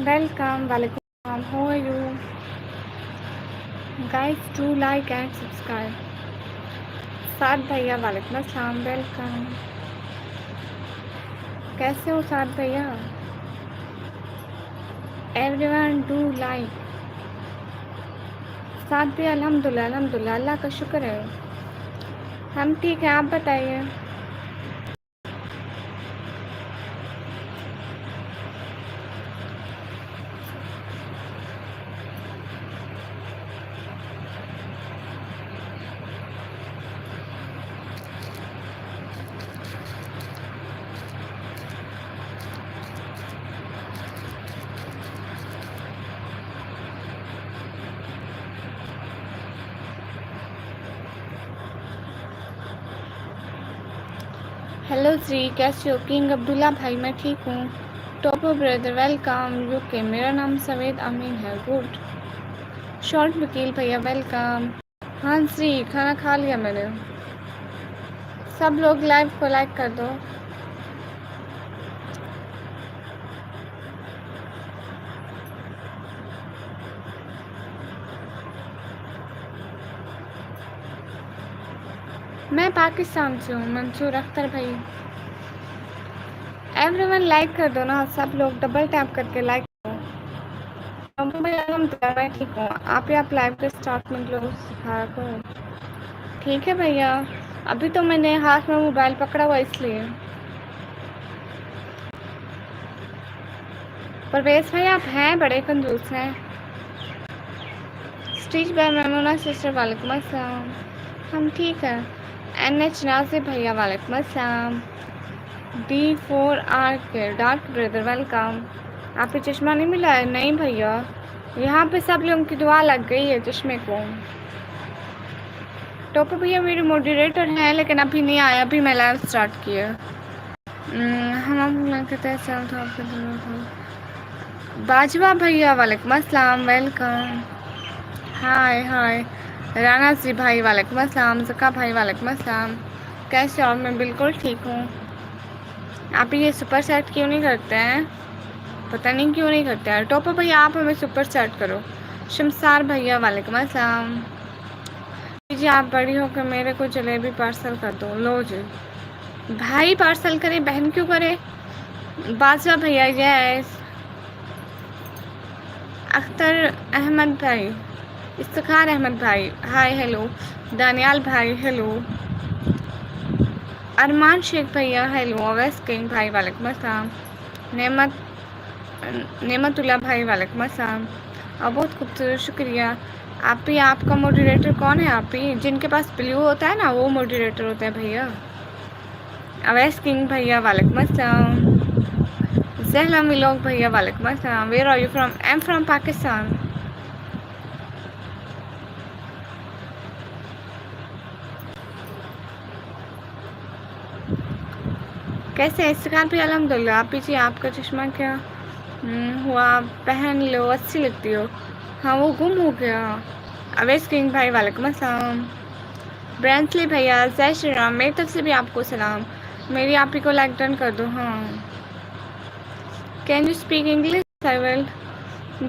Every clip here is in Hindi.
Welcome, welcome. How are you? Guys, do like and subscribe. साद भैया वालेकुम अस्सलाम, वेलकम. कैसे हो साद भैया? Everyone do like. साद भैया अल्हम्दुलिल्लाह अल्हम्दुलिल्लाह, अल्लाह का शुक्र है. हम ठीक हैं, आप बताइए. हेलो जी, कैसे हो? किंग अब्दुल्ला भाई, मैं ठीक हूँ. टोपो ब्रदर वेलकम यूके. मेरा नाम सवेद अमीन है. गुड. शॉर्ट वकील भैया वेलकम. हाँ जी, खाना खा लिया मैंने. सब लोग लाइव को लाइक कर दो. मैं पाकिस्तान से हूँ, मंसूर अख्तर भाई. एवरीवन लाइक कर दो ना, सब लोग डबल टैप करके लाइक करो. मैं ठीक हूँ. आप लाइव के स्टार्ट में लोग सिखा करो. ठीक है भैया. अभी तो मैंने हाथ में मोबाइल पकड़ा हुआ इसलिए. परवेज भाई आप हैं बड़े कंजूस हैं. स्टीच बाय मेमोना सिस्टर वालेकुम अस्सलाम. हम ठीक है. NH नाजिब भैया वालेकुम अस्सलाम. D4R के डार्क ब्रदर वेलकम. आपको चश्मा नहीं मिला है? नहीं भैया, यहाँ पे सब लोगों की दुआ लग गई है चश्मे को. टोपो भैया मेरे मॉडरेटर हैं लेकिन अभी नहीं आया, अभी मैं लाइव स्टार्ट किया. हम कहते हैं बाजवा भैया वालेकुम अस्सलाम, वेलकम. हाय हाय. राना जी भाई वालेकुम अस्सलाम. ज़का भाई वालेकुम अस्सलाम. कैसे हो? मैं बिल्कुल ठीक हूँ. आप ये सुपर सेट क्यों नहीं करते हैं? पता नहीं क्यों नहीं करते हैं. टोपो भैया आप हमें सुपर सेट करो. शमसार भैया वालेकुम अस्सलाम. जी आप बड़ी होकर मेरे को जलेबी पार्सल कर दो. लो जी भाई, पार्सल करे, बहन क्यों करे. बाजवा भैया यस. अख्तर अहमद भाई, इफ्तिखार अहमद भाई हाय हेलो. दानियाल भाई हेलो. अरमान शेख भैया हेलो. अवैस किंग भाई वालेकुम अस्सलाम. नेमतुल्ला भाई वालेकुम अस्सलाम. बहुत खूबसूरत, शुक्रिया. आप ही, आपका मॉडरेटर कौन है? आप ही जिनके पास ब्लू होता है ना, वो मॉडरेटर होता है भैया. अवैस किंग भैया वालेकुम अस्सलाम. जहला मिलोग भैया वालेकुम अस्सलाम. Where are you from? I am from Pakistan. कैसे हैं? इस्तिकार भी अल्हम्दुलिल्लाह. आप जी आपका चश्मा क्या हुआ? पहन लो, अच्छी लगती हो. हाँ वो गुम हो गया. अवैस किंग भाई वालेकुम अस्सलाम. ब्रांसली भैया जय श्री राम. मेरी तरफ से भी आपको सलाम. मेरी आप ही को लाइक डन कर दो. हाँ, can you speak English? I will.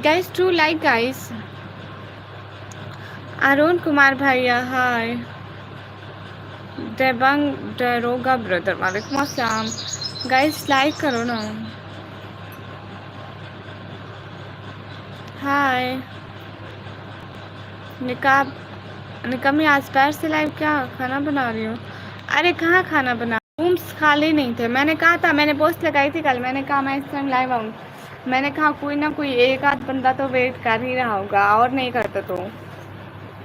Guys to like guys. Arun Kumar भैया हाय. देबंग दरोगा ब्रदर वालेकुम अस्सलाम. गाइस लाइक करो ना. हाय. निकामी आज पैर से लाइव क्या खाना बना रही हो? अरे कहाँ खाना बना, रूम्स खाली नहीं थे. मैंने कहा था, मैंने पोस्ट लगाई थी कल, मैंने कहा मैं इस टाइम लाइव आऊँ. मैंने कहा कोई ना कोई एक आध बंदा तो वेट कर ही रहा होगा, और नहीं करता तो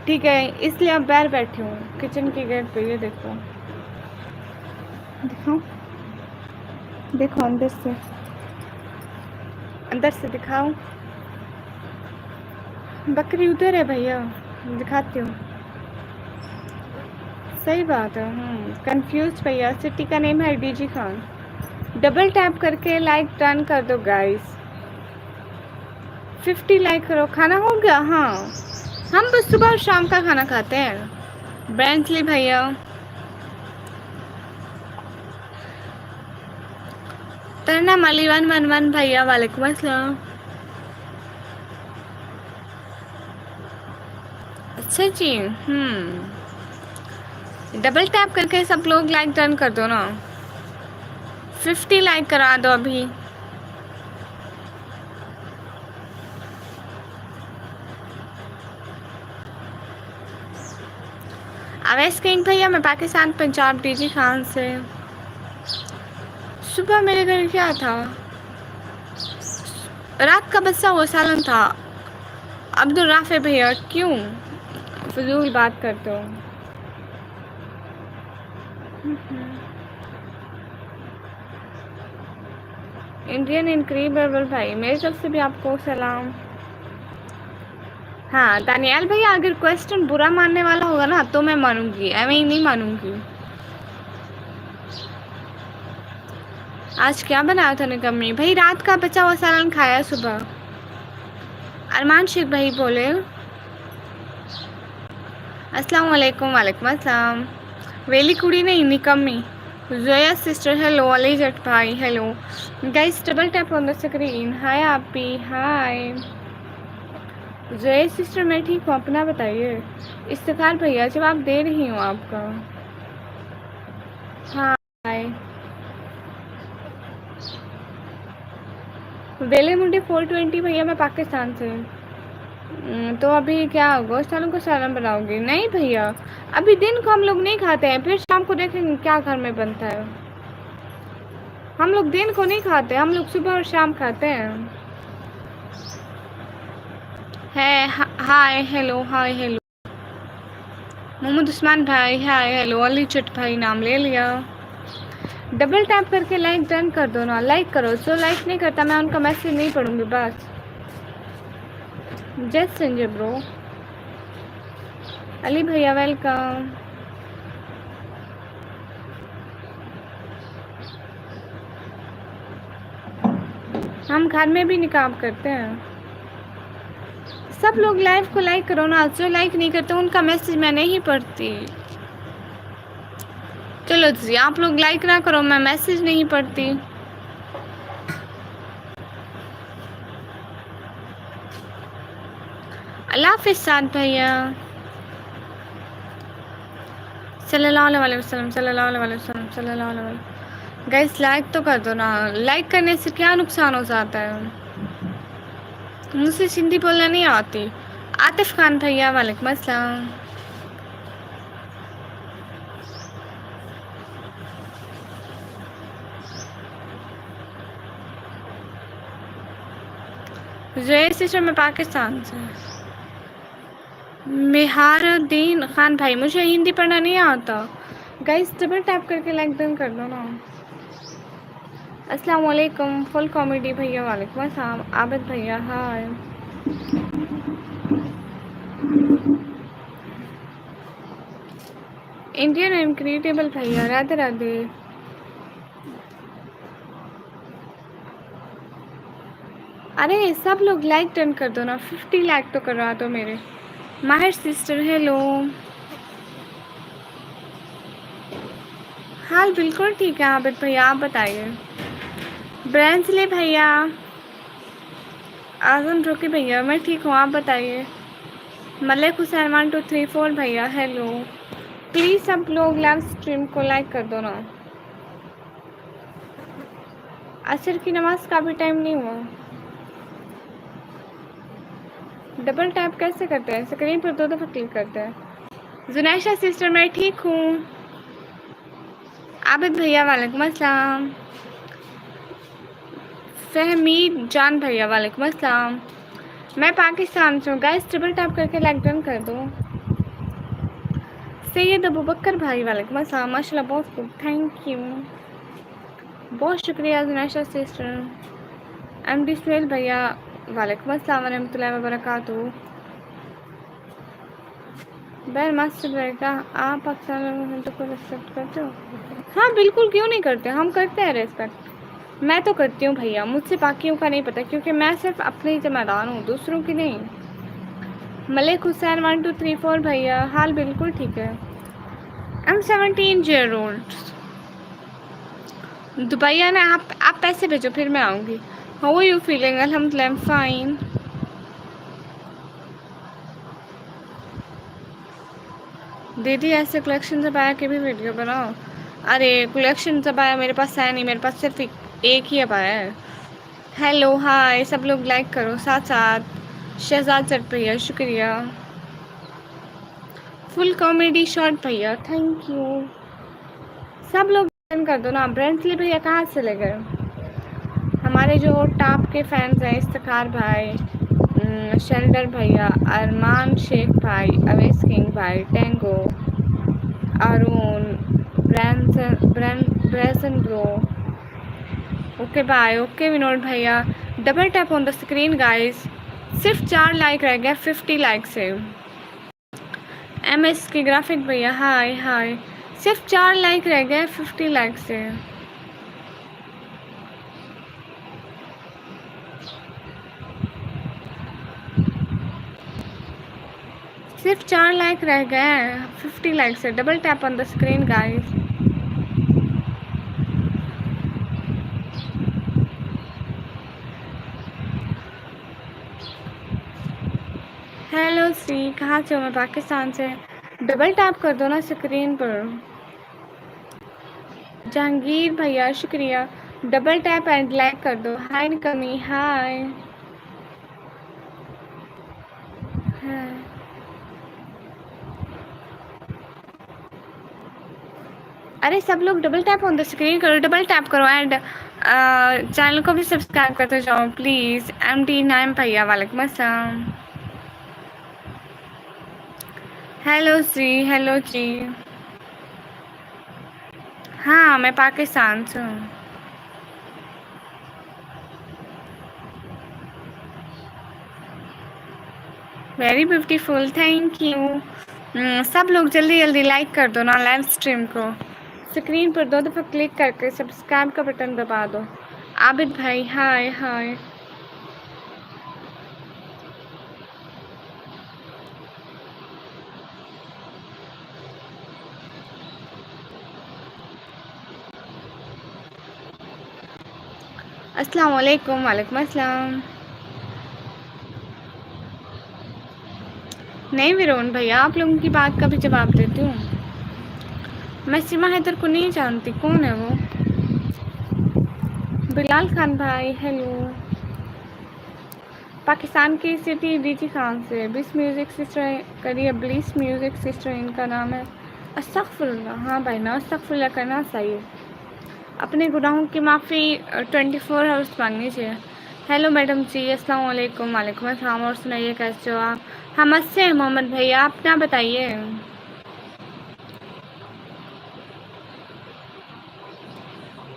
ठीक है, इसलिए अब बाहर बैठी हूँ किचन के गेट पे. ये देखो, दिखाओ देखो, अंदर से दिखाओ. बकरी उधर है भैया, दिखाती हूँ. सही बात है. कंफ्यूज भैया. सिटी का नेम है डीजी खान. डबल टैप करके लाइक टर्न कर दो गाइस. 50 लाइक करो. खाना हो गया? हाँ, हम बस सुबह और शाम का खाना खाते हैं. ब्रांसली भैया. तरना मली 111 भैया वालेकुम अस्सलाम. अच्छा जी। डबल टैप करके सब लोग लाइक डन कर दो ना। 50 लाइक करा दो अभी। अवैस किंग भैया, मैं पाकिस्तान पंजाब डीजी खान से। सुबह मेरे घर क्या था? रात का बच्चा हुआ सालन था। अब्दुल राफे भैया, क्यों फजूल बात करते हो? इंडियन इनक्रेडिबल भाई, मेरी तरफ से भी आपको सलाम। हाँ दानियाल भैया, अगर क्वेश्चन बुरा मानने वाला होगा ना तो मैं मानूंगी, ऐਵੇਂ ही नहीं मानूंगी। आज क्या बनाया था निकम्मी भाई? रात का बचा हुआ सालन खाया सुबह। अरमान शेख भाई बोले अस्सलाम वालेकुम। वालेकुम अस्सलाम। वेली कुड़ी नहीं, निकम्मी। Zoya sister hello. अली जट भाई hello. Guys double tap on the screen. Hi आपी, हाय। जोया सिस्टर मैं ठीक हूँ, अपना बताइए। इफ्तिखार भैया जवाब दे रही हूँ आपका। हाय। वेले मुंडी 420 भैया, मैं पाकिस्तान से। तो अभी क्या गोश्त आलू का सालन बनाओगी? नहीं भैया, अभी दिन को हम लोग नहीं खाते हैं, फिर शाम को देखेंगे क्या घर में बनता है। हम लोग दिन को नहीं खाते, हम लोग सुबह और शाम खाते हैं। है hi hello, hi hello. Mohammad Usman भाई हाय हेलो। अली चट भाई नाम ले लिया। डबल टैप करके लाइक डन कर दो ना। लाइक करो, जो लाइक नहीं करता मैं उनका मैसेज नहीं पढ़ूंगी बस। जय संजय ब्रो। अली भैया वेलकम। हम घर में भी निकाब करते हैं। सब लोग लाइव को लाइक करो ना, जो लाइक नहीं करते उनका मैसेज मैं नहीं पढ़ती। चलो जी, आप लोग लाइक ना करो, मैं मैसेज नहीं पढ़ती। अल्लाह हाफिज़ साद भैया। सल्लल्लाहु अलैहि वसल्लम, सल्लल्लाहु अलैहि वसल्लम, सल्लल्लाहु अलैहि वसल्लम। गाइस लाइक तो कर दो ना। लाइक करने से क्या नुकसान हो जाता है? मुझसे हिंदी बोलना नहीं आती। आतिफ खान भैया वालेकुम अस्सलाम। जय सिस्टर, मैं पाकिस्तान से। मेहारुद्दीन खान भाई, मुझे हिंदी पढ़ना नहीं आता। गाइस डबल टैप करके लाइक डन कर दो ना। अस्सलाम वालेकुम। फुल कॉमेडी भैया वालेकुम अस्सलाम। आबिद भैया हाय। इंडियन इनक्रेडिबल भैया राधे राधे। अरे सब लोग लाइक डन कर दो ना। 50 लाइक तो करवा दो मेरे। माहिर सिस्टर हेलो। हाल बिल्कुल ठीक है आबिद भैया, आप बताइए। ब्रांसले भैया, आजम रोकी भैया, मैं ठीक हूँ, आप बताइए। मलिक हुसैन 1234 भैया हेलो। प्लीज़ सब लोग लाइव स्ट्रीम को लाइक कर दो ना। असर की नमाज का भी टाइम नहीं हुआ। डबल टैप कैसे करते हैं? स्क्रीन पर 2 दफ़ा क्लिक करते हैं। जुनैशा सिस्टर मैं ठीक हूँ। आबिद भैया वालेकुम अस्सलाम। फहमीद जान भैया वालेकुम अस्सलाम। मैं पाकिस्तान से हूँ। गाइस डबल टैप करके लाइक डन कर दो। सैयद अबू बकर भाई वालेकुम अस्सलाम। माशाल्लाह बहुत खूब, थैंक यू, बहुत शुक्रिया जुनैशा सिस्टर। एमडी सुहेल भैया वालेकुम अस्सलाम वरहमतुल्लाहि वबरकातुहू। बैर मास्टर रहेगा। आप पाकिस्तान को रिस्पेक्ट करते हो? हाँ बिल्कुल, क्यों नहीं करते, हम करते हैं रिस्पेक्ट। मैं तो करती हूँ भैया, मुझसे बाकियों का नहीं पता, क्योंकि मैं सिर्फ अपने ही जिम्मेदार हूँ, दूसरों की नहीं। मलिक हुसैन 1234 भैया हाल बिल्कुल ठीक है। I am 17 year old. दुबैया ने आप पैसे भेजो फिर मैं आऊँगी। How are you feeling? अल्हम्दुलिल्लाह आई एम फाइन। दीदी ऐसे कलेक्शन से पाया के भी वीडियो बनाओ। अरे कलेक्शन से पाया मेरे पास है नहीं, मेरे पास सिर्फ एक ही पाया है। हेलो हाय, सब लोग लाइक करो साथ साथ। शहजाद सर भैया शुक्रिया। फुल कॉमेडी शॉट भैया थैंक यू। सब लोग कर दो ना। ब्रेंटली भैया कहाँ से ले गए? हमारे जो टॉप के फैंस हैं, इफ्तिखार भाई, शेल्डर भैया, अरमान शेख भाई, अवेश किंग भाई, टेंगो, अरुण, ब्रेसन bro, okay bye, okay Vinod भैया। Double tap on the screen guys. सिर्फ 4 लाइक रह गया 50 लाइक से। MS के ग्राफिक भैया हाय हाय। सिर्फ 4 लाइक रह गए 50 लाइक से। सिर्फ 4 लाइक रह गए 50 लाइक से। Double tap on the screen guys. Hello Shri, कहाँ से हो? मैं पाकिस्तान से। डबल टैप कर दो ना स्क्रीन पर। जहांगीर भैया शुक्रिया। डबल टैप एंड लाइक कर दो। हाय कमी हाय। अरे सब लोग double tap on the screen करो, डबल टैप करो एंड चैनल को भी सब्सक्राइब करते जाओ प्लीज़। MD9 भैया वालेकुम अस्सलाम। हेलो श्री, हेलो जी। हाँ मैं पाकिस्तान से हूँ। Very beautiful thank you. सब लोग जल्दी जल्दी लाइक कर दो ना लाइव स्ट्रीम को। स्क्रीन पर 2 दफ़ा क्लिक करके सब्सक्राइब का बटन दबा दो। आबिद भाई हाय हाय। अस्सलाम वालेकुम। वालेकुम अस्सलाम। नहीं विरोन भैया, आप लोगों की बात का भी जवाब देती हूँ। मैं सीमा हैदर को नहीं जानती, कौन है वो? बिलाल खान भाई हेलो। पाकिस्तान की सिटी डीजी खान से। बिस म्यूज़िक सिस्टर करिए, ब्लिस म्यूज़िक सिस्टर इनका नाम है। अस्तगफुरुल्लाह, हाँ भाई ना अस्तगफुरुल्लाह करना चाहिए। अपने गुनाहों की माफ़ी 24 आवर्स मांगनी चाहिए। हेलो मैडम जी, अस्सलाम वालेकुम। वालेकुम अस्सलाम। और सुनाइए कैसे हो आप? हम अच्छे हैं मोहम्मद भैया, आप ना बताइए।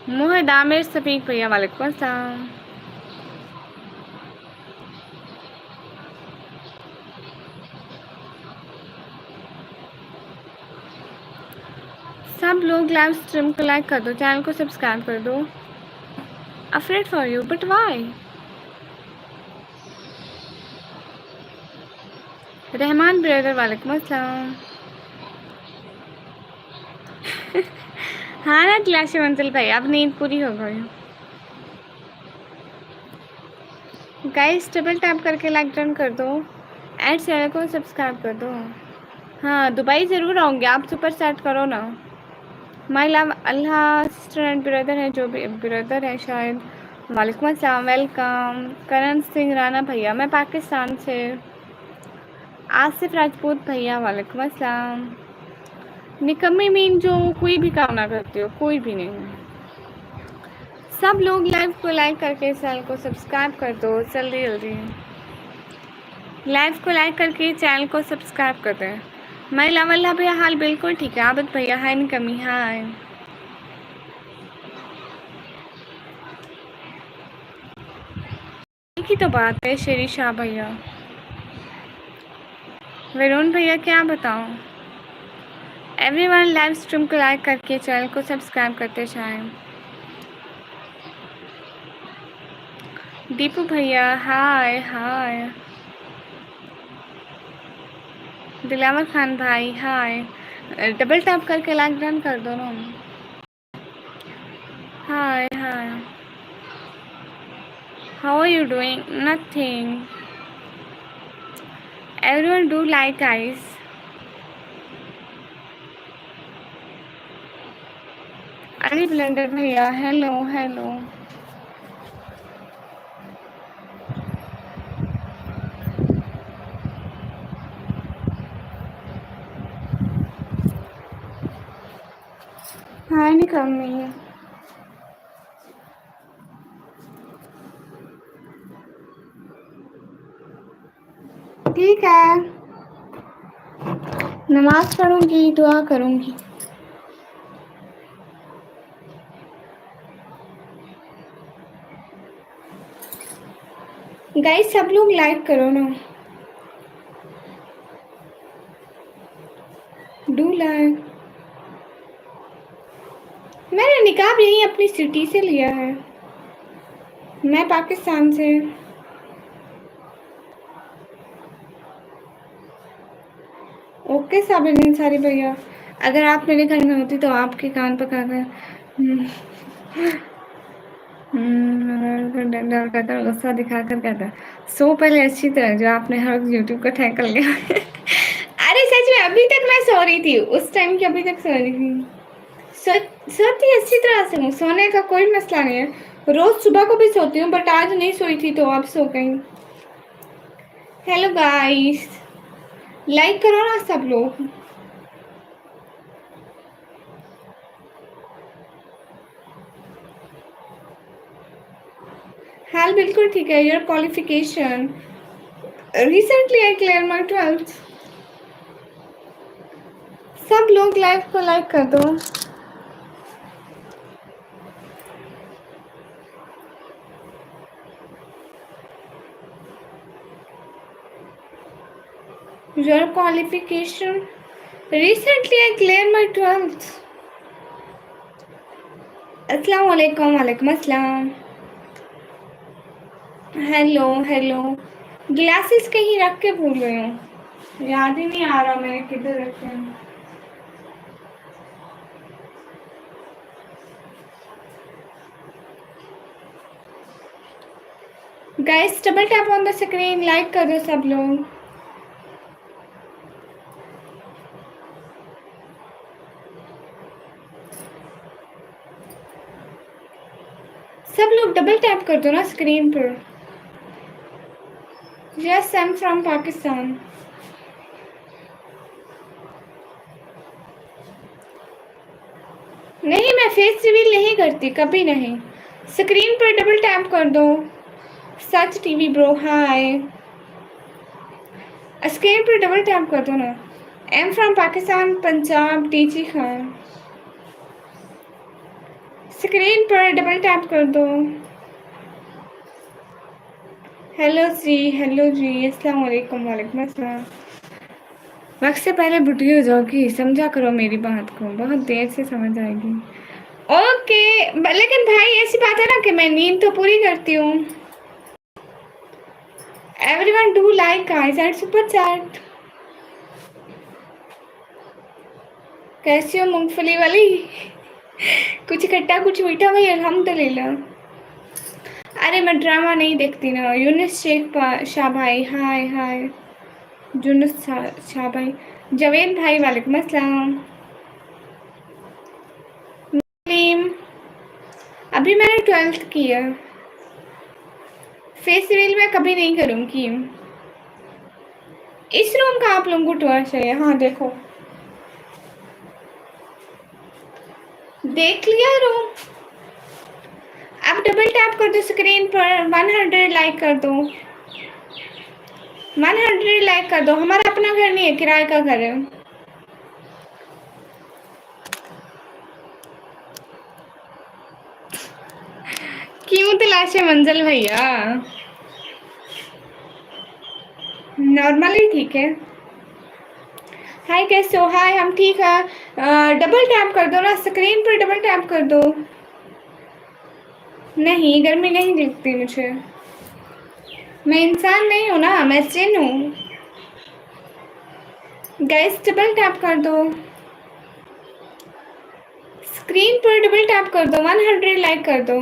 मुहद आमिर सफीक भैया वालेकुम अस्सलाम। सब लोग लाइव स्ट्रीम को लाइक कर दो, चैनल को सब्सक्राइब कर दो। Afraid for you but why? Rahman brother वालेकुम अस्सलाम। हाँ ना क्लास मंजिल भाई, अब नींद पूरी हो गई। गाइस डबल टैप करके लाइक डन कर दो एंड चैनल को सब्सक्राइब कर दो। हाँ दुबई ज़रूर आऊँगी, आप सुपर सेट करो ना। My love Allah sister and brother है, जो भी ब्रदर है शायद। वालेकुम अस्सलाम वेलकम। करण सिंह राणा भैया, मैं पाकिस्तान से। आसिफ राजपूत भैया वालेकुम अस्सलाम। निकम्मी मीन जो कोई भी काम ना करती हो, कोई भी नहीं। सब लोग लाइव को लाइक करके चैनल को सब्सक्राइब कर दो जल्दी जल्दी। लाइव को लाइक करके चैनल को सब्सक्राइब कर दें। मैं लावल्ला भैया हाल बिल्कुल ठीक है। आबिद भैया हाय निकम्मी हाय। की तो बात है शेरी शाह भैया। वरुण भैया क्या बताऊं। एवरीवन लाइव स्ट्रीम को लाइक करके चैनल को सब्सक्राइब करते जाएं। दीपू भैया हाय हाय। दिलावर खान भाई हाय। डबल टैप करके लाइक डन कर दो ना। Hi hi. How are you doing? Nothing. Everyone do like guys. Ali blender भैया हेलो हेलो। हाय निकम्मी। ठीक है, नमाज पढ़ूंगी, दुआ करूंगी। गाइस सब लोग लाइक करो ना, डू लाइक। मैंने निकाब यही अपनी सिटी से लिया है, मैं पाकिस्तान से। ओके साबिर अंसारी भैया, अगर आप मेरे घर में होती तो आपके कान पका कर डर कहता, गुस्सा दिखाकर कहता सो पहले अच्छी तरह जो आपने हर यूट्यूब का टैग कर लिया। अरे सच में अभी तक मैं सो रही थी, उस टाइम की अभी तक सो रही थी। सोती अच्छी तरह से हूँ, सोने का कोई मसला नहीं है। रोज सुबह को भी सोती हूँ, बट आज नहीं सोई थी तो अब सो गई। हेलो गाइस, लाइक करो ना सब लोग। हाल बिल्कुल ठीक है। Your qualification? Recently I clear my 12th। सब लोग लाइव को लाइक कर दो। Your qualification? Recently I clear my 12th। अस्सलाम वालेकुम। वालेकुम अस्सलाम। Hello hello. ग्लासेस कहीं रख के भूल गई हूँ, याद ही नहीं आ रहा मैंने किधर रखे हैं। Guys double tap on the screen, like कर दो सब लोग। सब लोग डबल टैप कर दो ना स्क्रीन पर। Yes I am from Pakistan. नहीं, मैं फेस रिवील नहीं करती, कभी नहीं। स्क्रीन पर डबल टैप कर दो। सच टीवी ब्रो हाय। स्क्रीन पर डबल टैप कर दो ना। आई एम फ्रॉम पाकिस्तान, पंजाब, टीची खान। स्क्रीन पर डबल टैप कर दो। हेलो जी अस्सलाम वालेकुम। वालेकुम अस्सलाम। वक्त से पहले बुढ़ी हो जाओगी, समझा करो मेरी बात को, बहुत देर से समझ आएगी। ओके लेकिन भाई ऐसी बात है ना कि मैं नींद तो पूरी करती हूँ। Everyone do like guys and super chat. कैसी हो मूंगफली वाली? कुछ खट्टा कुछ मीठा भाई, अल्हम्दुलिल्लाह। अरे मैं ड्रामा नहीं देखती ना। यूनिस शेख शाह भाई हाय हाय। यूनुस शाह भाई। जवेद भाई वालेकुम अस्सलाम। नीम, अभी मैंने 12th किया। फेस रिवील मैं कभी नहीं करूँगी। इस रूम का आप लोगों को टूर चाहिए? हाँ देखो, देख लिया रूम। अब डबल टैप कर दो स्क्रीन पर, 100 लाइक कर दो। 100 लाइक कर दो। हमारा अपना घर नहीं है, किराए का घर है। क्यों तलाशे मंजिल भैया? नॉर्मली ठीक है। हाय कैसे हो? हाय हम ठीक है। डबल टैप कर दो ना स्क्रीन पर, डबल टैप कर दो। नहीं गर्मी नहीं दिखती मुझे, मैं इंसान नहीं हूँ ना, मैं जिन हूँ। गैस डबल टैप कर दो स्क्रीन पर, डबल टैप कर दो। 100 लाइक कर दो।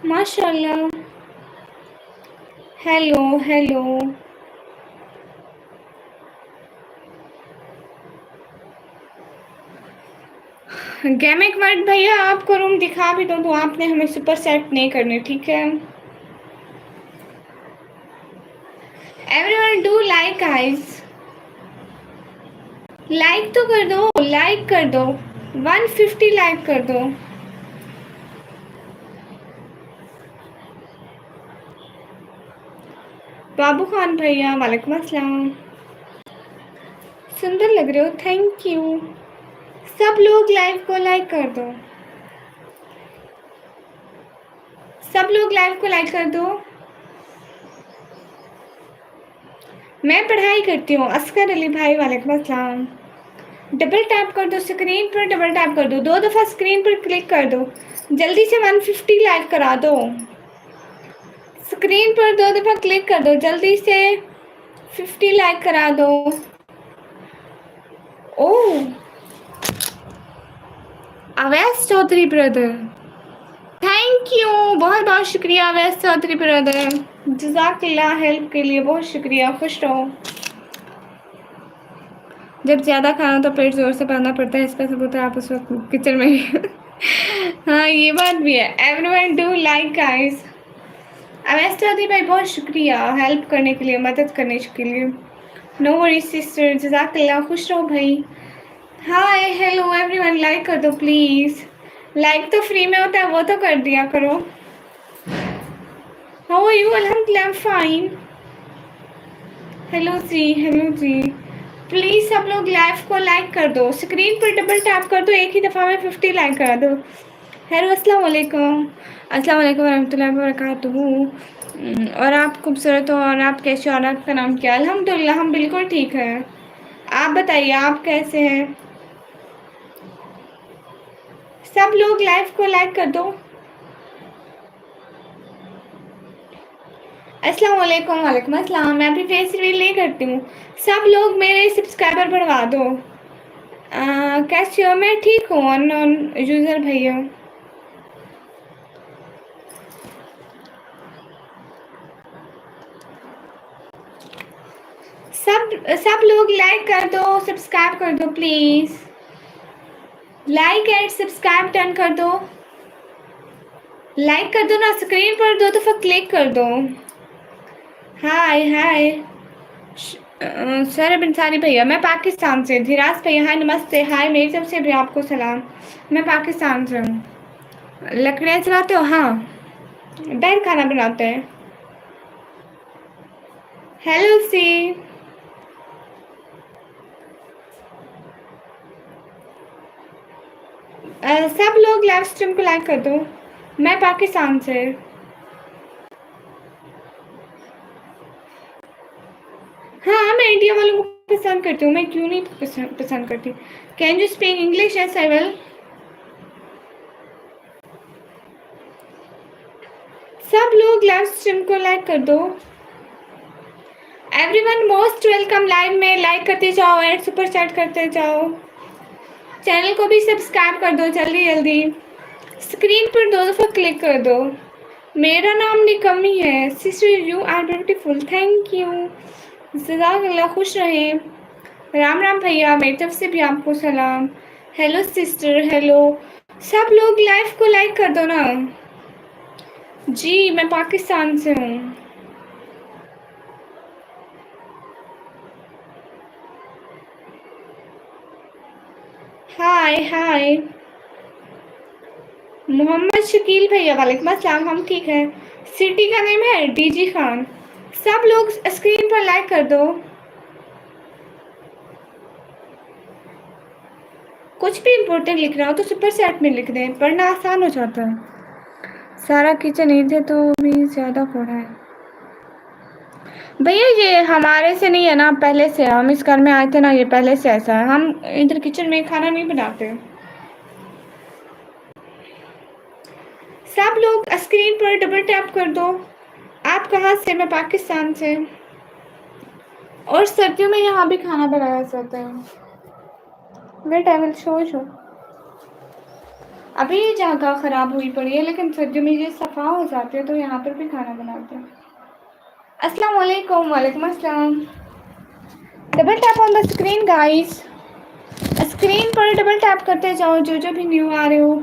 माशाल्लाह। Hello hello. गेमिक वर्ड भैया आपको रूम दिखा भी दो तो आपने हमें सुपर सेट नहीं करने, ठीक है। Everyone do like guys, like तो कर दो, लाइक कर दो, 150 लाइक कर दो। बाबू खान भैया वालेकुम अस्सलाम, सुंदर लग रहे हो, थैंक यू। सब लोग लाइव को लाइक कर दो, सब लोग लाइव को लाइक कर दो। मैं पढ़ाई करती हूँ, असगर अली भाई वालेकुम अस्सलाम। डबल टैप कर दो स्क्रीन पर, डबल टैप कर दो, 2 दफ़ा स्क्रीन पर क्लिक कर दो, जल्दी से 150 लाइक करा दो। स्क्रीन पर 2 दफ़ा क्लिक कर दो, जल्दी से 50 लाइक करा दो। Oh Awais Chaudhary brother, thank you, बहुत बहुत शुक्रिया अवैस चौधरी ब्रदर, जज़ाकल्लाह हेल्प के लिए बहुत शुक्रिया, खुश रहो। जब ज़्यादा खाना तो पेट ज़ोर से भरना पड़ता है, इसका सबूत है आप उस वक्त किचन में ही हाँ ये बात भी है। Everyone do like guys. Awais Chaudhary भाई बहुत शुक्रिया हेल्प करने के लिए, मदद करने के लिए। नो वरी सिस्टर, जज़ाकल्लाह, खुश रहो भाई। हाय हेलो एवरीवन, लाइक कर दो प्लीज़, लाइक तो फ्री में होता है, वो तो कर दिया करो। How are you? अल्हम्दुलिल्लाह आई एम फाइन। हेलो जी, प्लीज़ सब लोग लाइव को लाइक कर दो, स्क्रीन पर डबल टैप कर दो, एक ही दफ़ा में 50 लाइक करा दो। हेलो अस्सलाम वालेकुम, अस्सलाम वालेकुम रहमतुल्लाहि व बरकातुहू। और आप खूबसूरत हो, और आप कैसे हो, और आपका नाम क्या है? अल्हम्दुलिल्लाह हम बिल्कुल ठीक हैं, आप बताइए आप कैसे हैं? सब लोग लाइव को लाइक कर दो। अस्सलाम वालेकुम, वालेकुम अस्सलाम। मैं अभी फेस रिवील नहीं करती हूँ, सब लोग मेरे सब्सक्राइबर बढ़वा दो। कैसे हो? मैं ठीक हूँ अननोन यूज़र भैया। सब लोग लाइक कर दो, सब्सक्राइब कर दो please, like and subscribe done कर दो, लाइक कर दो ना, स्क्रीन पर 2 दफ़ा क्लिक कर दो। हाय हाय सर बिनसारी भैया, मैं पाकिस्तान से। धीराज भैया हाय, नमस्ते, हाय, मेरी तरफ से भी आपको सलाम। मैं पाकिस्तान से हूँ। लकड़ियाँ चलाते हो? हाँ, बैठ खाना बनाते हैं। हेलो सी, सब लोग लाइव स्ट्रीम को लाइक कर दो। मैं पाकिस्तान से। हाँ मैं इंडिया वालों को पसंद करती हूँ, मैं क्यों नहीं पसंद करती। Can you speak English? Yes I will. सब लोग लाइव स्ट्रीम को लाइक कर दो। एवरीवन मोस्ट वेलकम लाइव में, लाइक करते जाओ एंड सुपर चैट करते जाओ। चैनल को भी सब्सक्राइब कर दो जल्दी जल्दी, स्क्रीन पर 2 दफ़ा क्लिक कर दो। मेरा नाम निकम्मी है। Sister you are beautiful, thank you, जज़ाकल्लाह, खुश रहें। राम राम भैया, मेरी तरफ से भी आपको सलाम। Hello sister, hello. सब लोग लाइव को लाइक कर दो ना जी, मैं पाकिस्तान से हूँ। हाय हाय मोहम्मद शकील भैया वालेकुम अस्सलाम, हम ठीक हैं। सिटी का नेम है डीजी खान। सब लोग स्क्रीन पर लाइक कर दो। कुछ भी इम्पोर्टेंट लिख रहा हो तो सुपर सेट में लिख दें, पढ़ना आसान हो जाता है। सारा किचन ईद तो भी ज़्यादा पड़ा है भैया, ये हमारे से नहीं है ना, पहले से हम इस घर में आए थे ना, ये पहले से ऐसा है, हम इधर किचन में खाना नहीं बनाते। सब लोग स्क्रीन पर डबल टैप कर दो। आप कहाँ से? मैं पाकिस्तान से। और सर्दियों में यहाँ भी खाना बनाया जाता है। Wait I will show you. अभी ये जगह ख़राब हुई पड़ी है, लेकिन सर्दियों में ये सफ़ा हो जाती है तो यहाँ पर भी खाना बनाते हैं। अस्सलाम वालेकुम, वालेकुम अस्सलाम। Double tap on the screen guys, screen पर डबल टैप करते जाओ जो जो भी न्यू आ रहे हो।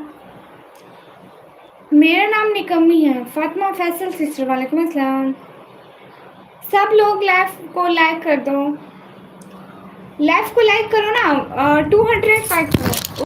मेरा नाम निकम्मी है, फातिमा फैसल सिस्टर। वालेकुम अस्सलाम। सब लोग लाइव को लाइक कर दो, लाइव को लाइक करो ना। 200 लाइक करो।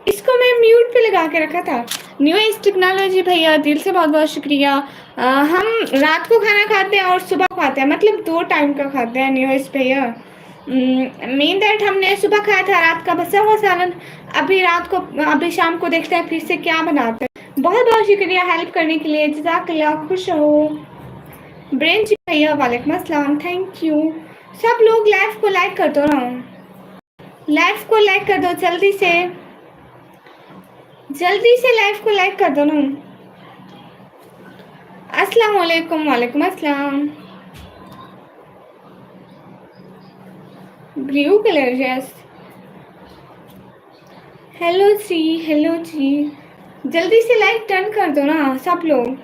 इसको मैं म्यूट पे लगा के रखा था। न्यू एज टेक्नोलॉजी भैया, दिल से बहुत बहुत शुक्रिया। हम रात को खाना खाते हैं और सुबह खाते हैं, मतलब 2 टाइम का खाते हैं न्यू एज भैया। मेन दैट हमने सुबह खाया था रात का बचा हुआ सालन, अभी शाम को देखते हैं फिर से क्या बनाते हैं। बहुत बहुत शुक्रिया हेल्प करने के लिए, जज़ाकल्लाह, खुश रहो। ब्रेन जी भैया वालेकुम अस्सलाम, थैंक यू। सब लोग लाइव को लाइक कर दो ना, लाइव को लाइक कर दो जल्दी से, जल्दी से लाइव को लाइक कर दो ना। अस्सलाम वालेकुम। वालेकुम अस्सलाम। Blue colour, yes. हेलो जी, हेलो जी, जल्दी से लाइक टर्न कर दो ना सब लोग।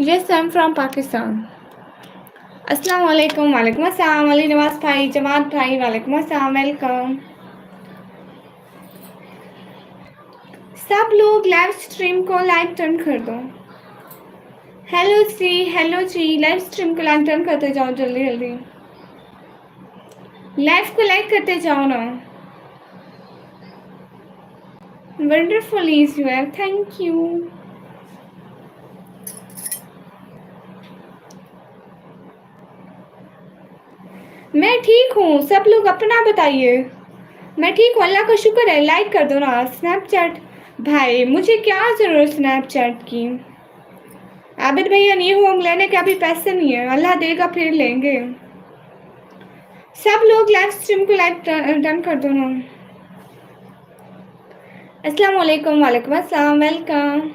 Yes, I am from Pakistan. अस्सलाम वालेकुम। वालेकुम अस्सलाम। अली नवाज भाई, जमात भाई, वालेकुम अस्सलाम, वेलकम। सब लोग लाइव स्ट्रीम को लाइक टर्न कर दो। हेलो जी, हेलो जी, लाइव स्ट्रीम को लाइक टर्न करते जाओ जल्दी जल्दी, लाइव को लाइक करते जाओ ना। वंडरफुल इज यू है, थैंक यू। मैं ठीक हूँ, सब लोग अपना बताइए। मैं ठीक हूँ, अल्लाह का शुक्र है। लाइक कर दो ना। स्नैपचैट भाई, मुझे क्या ज़रूरत स्नैपचैट की। आबिद भैया न्यू होम लेने के अभी पैसे नहीं है, अल्लाह देगा फिर लेंगे। सब लोग लाइव स्ट्रीम को लाइक डन कर दो ना। अस्सलाम वालेकुम। वालेकुम अस्सलाम, वेलकम।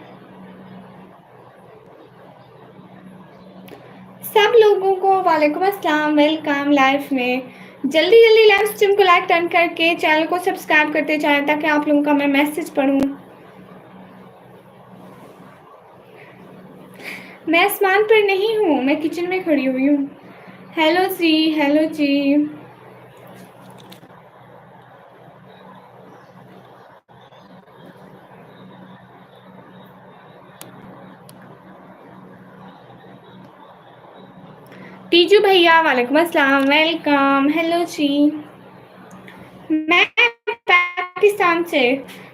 सब लोगों को वालेकुम अस्सलाम, वेलकम लाइव में। जल्दी जल्दी लाइव स्ट्रीम को लाइक टर्न करके चैनल को सब्सक्राइब करते जाएं ताकि आप लोगों का मैं मैसेज पढूं। मैं आसमान पर नहीं हूँ, मैं किचन में खड़ी हुई हूँ। हेलो जी, हेलो जी। तीजू भैया वालेकुम अस्सलाम, वेलकम। हेलो जी। मैं पाकिस्तान से।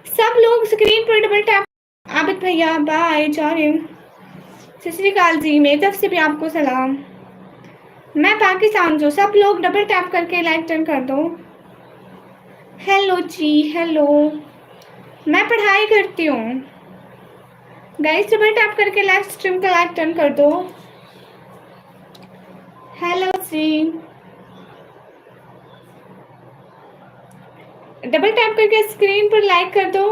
सब लोग स्क्रीन पर डबल टैप। आबिद भैया बाय, जा रही हूँ। सत श्री अकाल जी, मेरी तरफ से भी आपको सलाम। मैं पाकिस्तान से। सब लोग डबल टैप करके लाइक टर्न कर दो। हेलो जी, हेलो। मैं पढ़ाई करती हूँ। गाइस डबल टैप करके लाइव स्ट्रीम का लाइक टर्न कर दो। हेलो सी, डबल टैप करके स्क्रीन पर लाइक कर दो।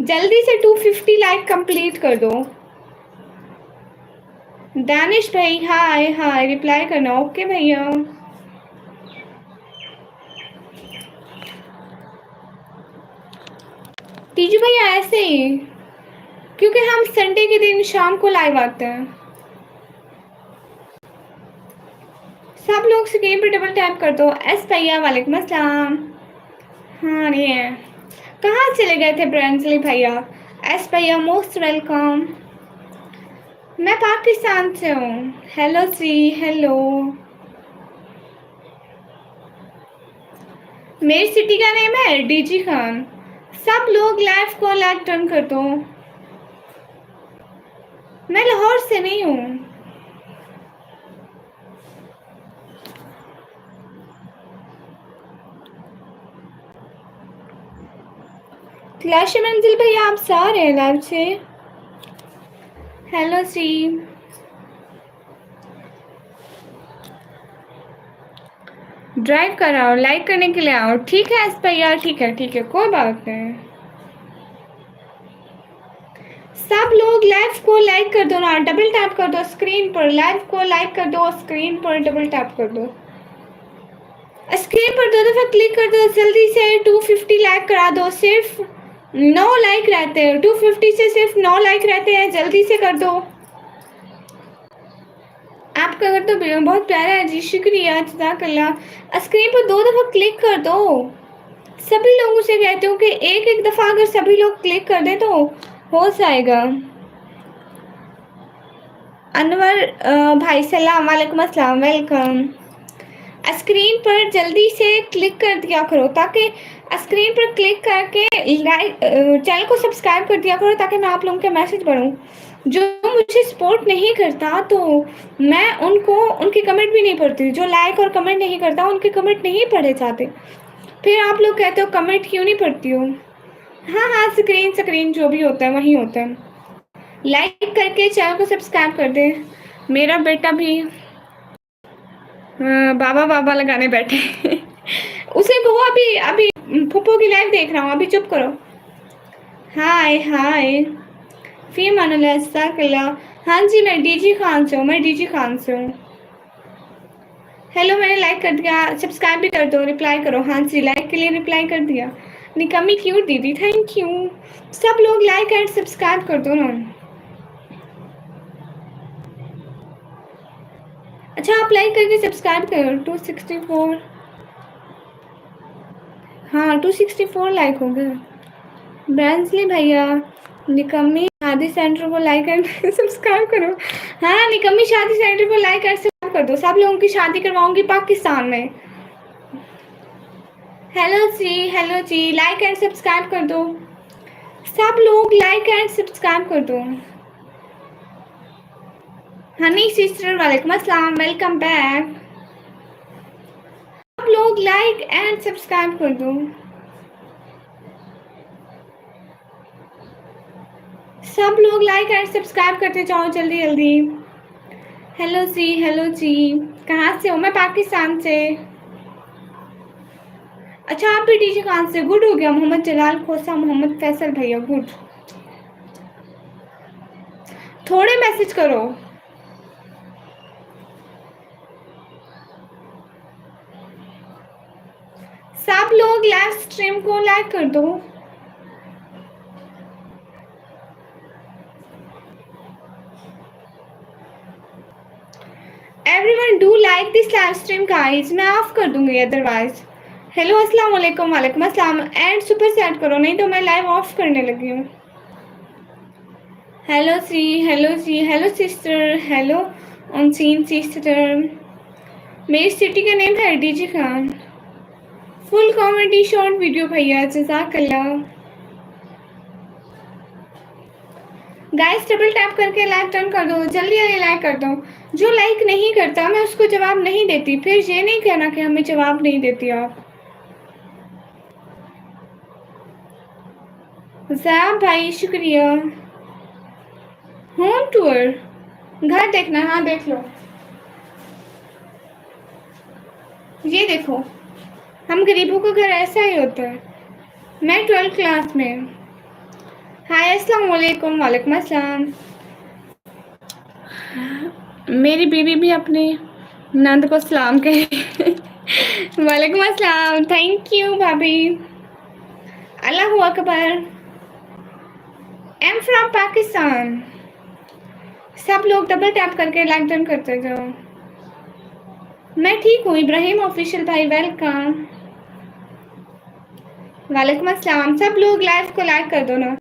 जल्दी से 250 लाइक कंप्लीट कर दो। दानिश भाई हाय हाय, रिप्लाई करना। ओके भैया। तीजू भैया ऐसे ही, क्योंकि हम संडे के दिन शाम को लाइव आते हैं। सब लोग स्क्रीन पर डबल टैप कर दो। एस भैया वालेकुम अस्सलाम। हाँ नहीं है, कहाँ चले गए थे ब्रांजली भैया? एस भैया मोस्ट वेलकम। मैं पाकिस्तान से हूँ। हेलो सी, हेलो। मेरी सिटी का नेम है डीजी खान। सब लोग लाइव को लाइक टर्न कर दो। मैं लाहौर से नहीं हूँ। क्लैश मंजिल भैया आप सारे हैं लाइव से। हेलो सी, ड्राइव कर आओ, लाइक करने के लिए आओ। ठीक है एस भैया, ठीक है ठीक है, कोई बात नहीं। सब लोग लाइव को लाइक कर दो ना, डबल टैप कर दो स्क्रीन पर। लाइव को लाइक कर दो, स्क्रीन पर डबल टैप कर दो। स्क्रीन पर 2 दफा क्लिक कर दो जल्दी से। 250 लाइक करा दो। सिर्फ 9 लाइक रहते हैं, 250 से सिर्फ 9 लाइक रहते हैं, जल्दी से कर दो। आपका घर तो बहुत प्यारा है जी, शुक्रिया जज़ाकल्लाह। स्क्रीन पर 2 दफा क्लिक कर दो। सभी लोगों से कहते हो कि एक एक दफा अगर सभी लोग क्लिक कर दे तो हो जाएगा। अनवर भाई सलाम वालेकुम अस्सलाम, वेलकम। स्क्रीन पर जल्दी से क्लिक कर दिया करो, ताकि स्क्रीन पर क्लिक करके लाइक चैनल को सब्सक्राइब कर दिया करो, ताकि मैं आप लोगों के मैसेज पढ़ूँ। जो मुझे सपोर्ट नहीं करता तो मैं उनको उनके कमेंट भी नहीं पढ़ती। जो लाइक और कमेंट नहीं करता उनके कमेंट नहीं पढ़े जाते। फिर आप लोग कहते हो कमेंट क्यों नहीं पढ़ती हो। हाँ हाँ, स्क्रीन जो भी होता है वही होता है। लाइक करके चैनल को सब्सक्राइब कर दे। मेरा बेटा भी बाबा बाबा लगाने बैठे उसे कहो अभी अभी फूफो की लाइव देख रहा हूँ, अभी चुप करो। हाय हाय फी मानुल्लाह। हाँ जी मैं डीजी खान से हूँ, मैं डीजी खान से हूँ। हेलो, मैंने लाइक कर दिया, सब्सक्राइब भी कर दो, रिप्लाई करो। हाँ जी, लाइक के लिए रिप्लाई कर दिया। निकम्मी क्यूट दीदी, थैंक यू। सब लोग लाइक एंड सब्सक्राइब कर दो ना। अच्छा आप लाइक करके सब्सक्राइब करो। 264, हाँ 264 लाइक हो गए। ब्रांसली भैया, निकम्मी शादी सेंटर को लाइक एंड सब्सक्राइब करो। हाँ निकम्मी शादी सेंटर को लाइक एंड सब्सक्राइब कर दो। सब लोगों की शादी करवाऊंगी पाकिस्तान में। हेलो जी, लाइक एंड सब्सक्राइब कर दो। सब लोग लाइक एंड सब्सक्राइब कर दो। हनी सिस्टर वालेकुम अस्सलाम, वेलकम बैक। सब लोग लाइक एंड सब्सक्राइब कर दो। सब लोग लाइक एंड सब्सक्राइब करते जाओ जल्दी जल्दी। हेलो जी, कहाँ से हो? मैं पाकिस्तान से। अच्छा आप भी डीजे खान से, गुड हो गया। मोहम्मद जलाल खोसा, मोहम्मद फैसल भैया, गुड। थोड़े मैसेज करो। सब लोग लाइव स्ट्रीम को लाइक कर दो। Everyone do like this live stream guys, मैं ऑफ कर दूंगी अदरवाइज। हेलो अस्सलाम वालेकुम, वालेकुम अस्सलाम। एंड सुपर सेट करो, नहीं तो मैं लाइव ऑफ करने लगी हूँ। हेलो जी, hello sister, hello unseen sister. मेरी सिटी का नेम है DG Khan. Full comedy short video भैया, जज़ाकल्लाह। गाइस डबल टैप करके लाइक टर्न कर दो, जल्दी जल्दी लाइक कर दो। जो लाइक नहीं करता मैं उसको जवाब नहीं देती। फिर ये नहीं कहना कि हमें जवाब नहीं देती आप। ज़ैब भाई शुक्रिया। होम टूर घर देखना, हाँ देख लो, ये देखो, हम गरीबों का घर ऐसा ही होता है। मैं 12th क्लास में। हाय अस्सलाम वालेकुम। वालेकुम अस्सलाम। मेरी बीवी भी अपनी नंद को सलाम कहे। वालेकुम अस्सलाम। थैंक यू भाभी। अल्लाहू अकबर। Am from Pakistan. सब लोग डबल टैप करके लाइक डन करते जाओ। मैं ठीक हूँ इब्राहिम ऑफिशियल भाई, वेलकम। वालेकुम अस्सलाम। सब लोग लाइव को लाइक कर दो ना,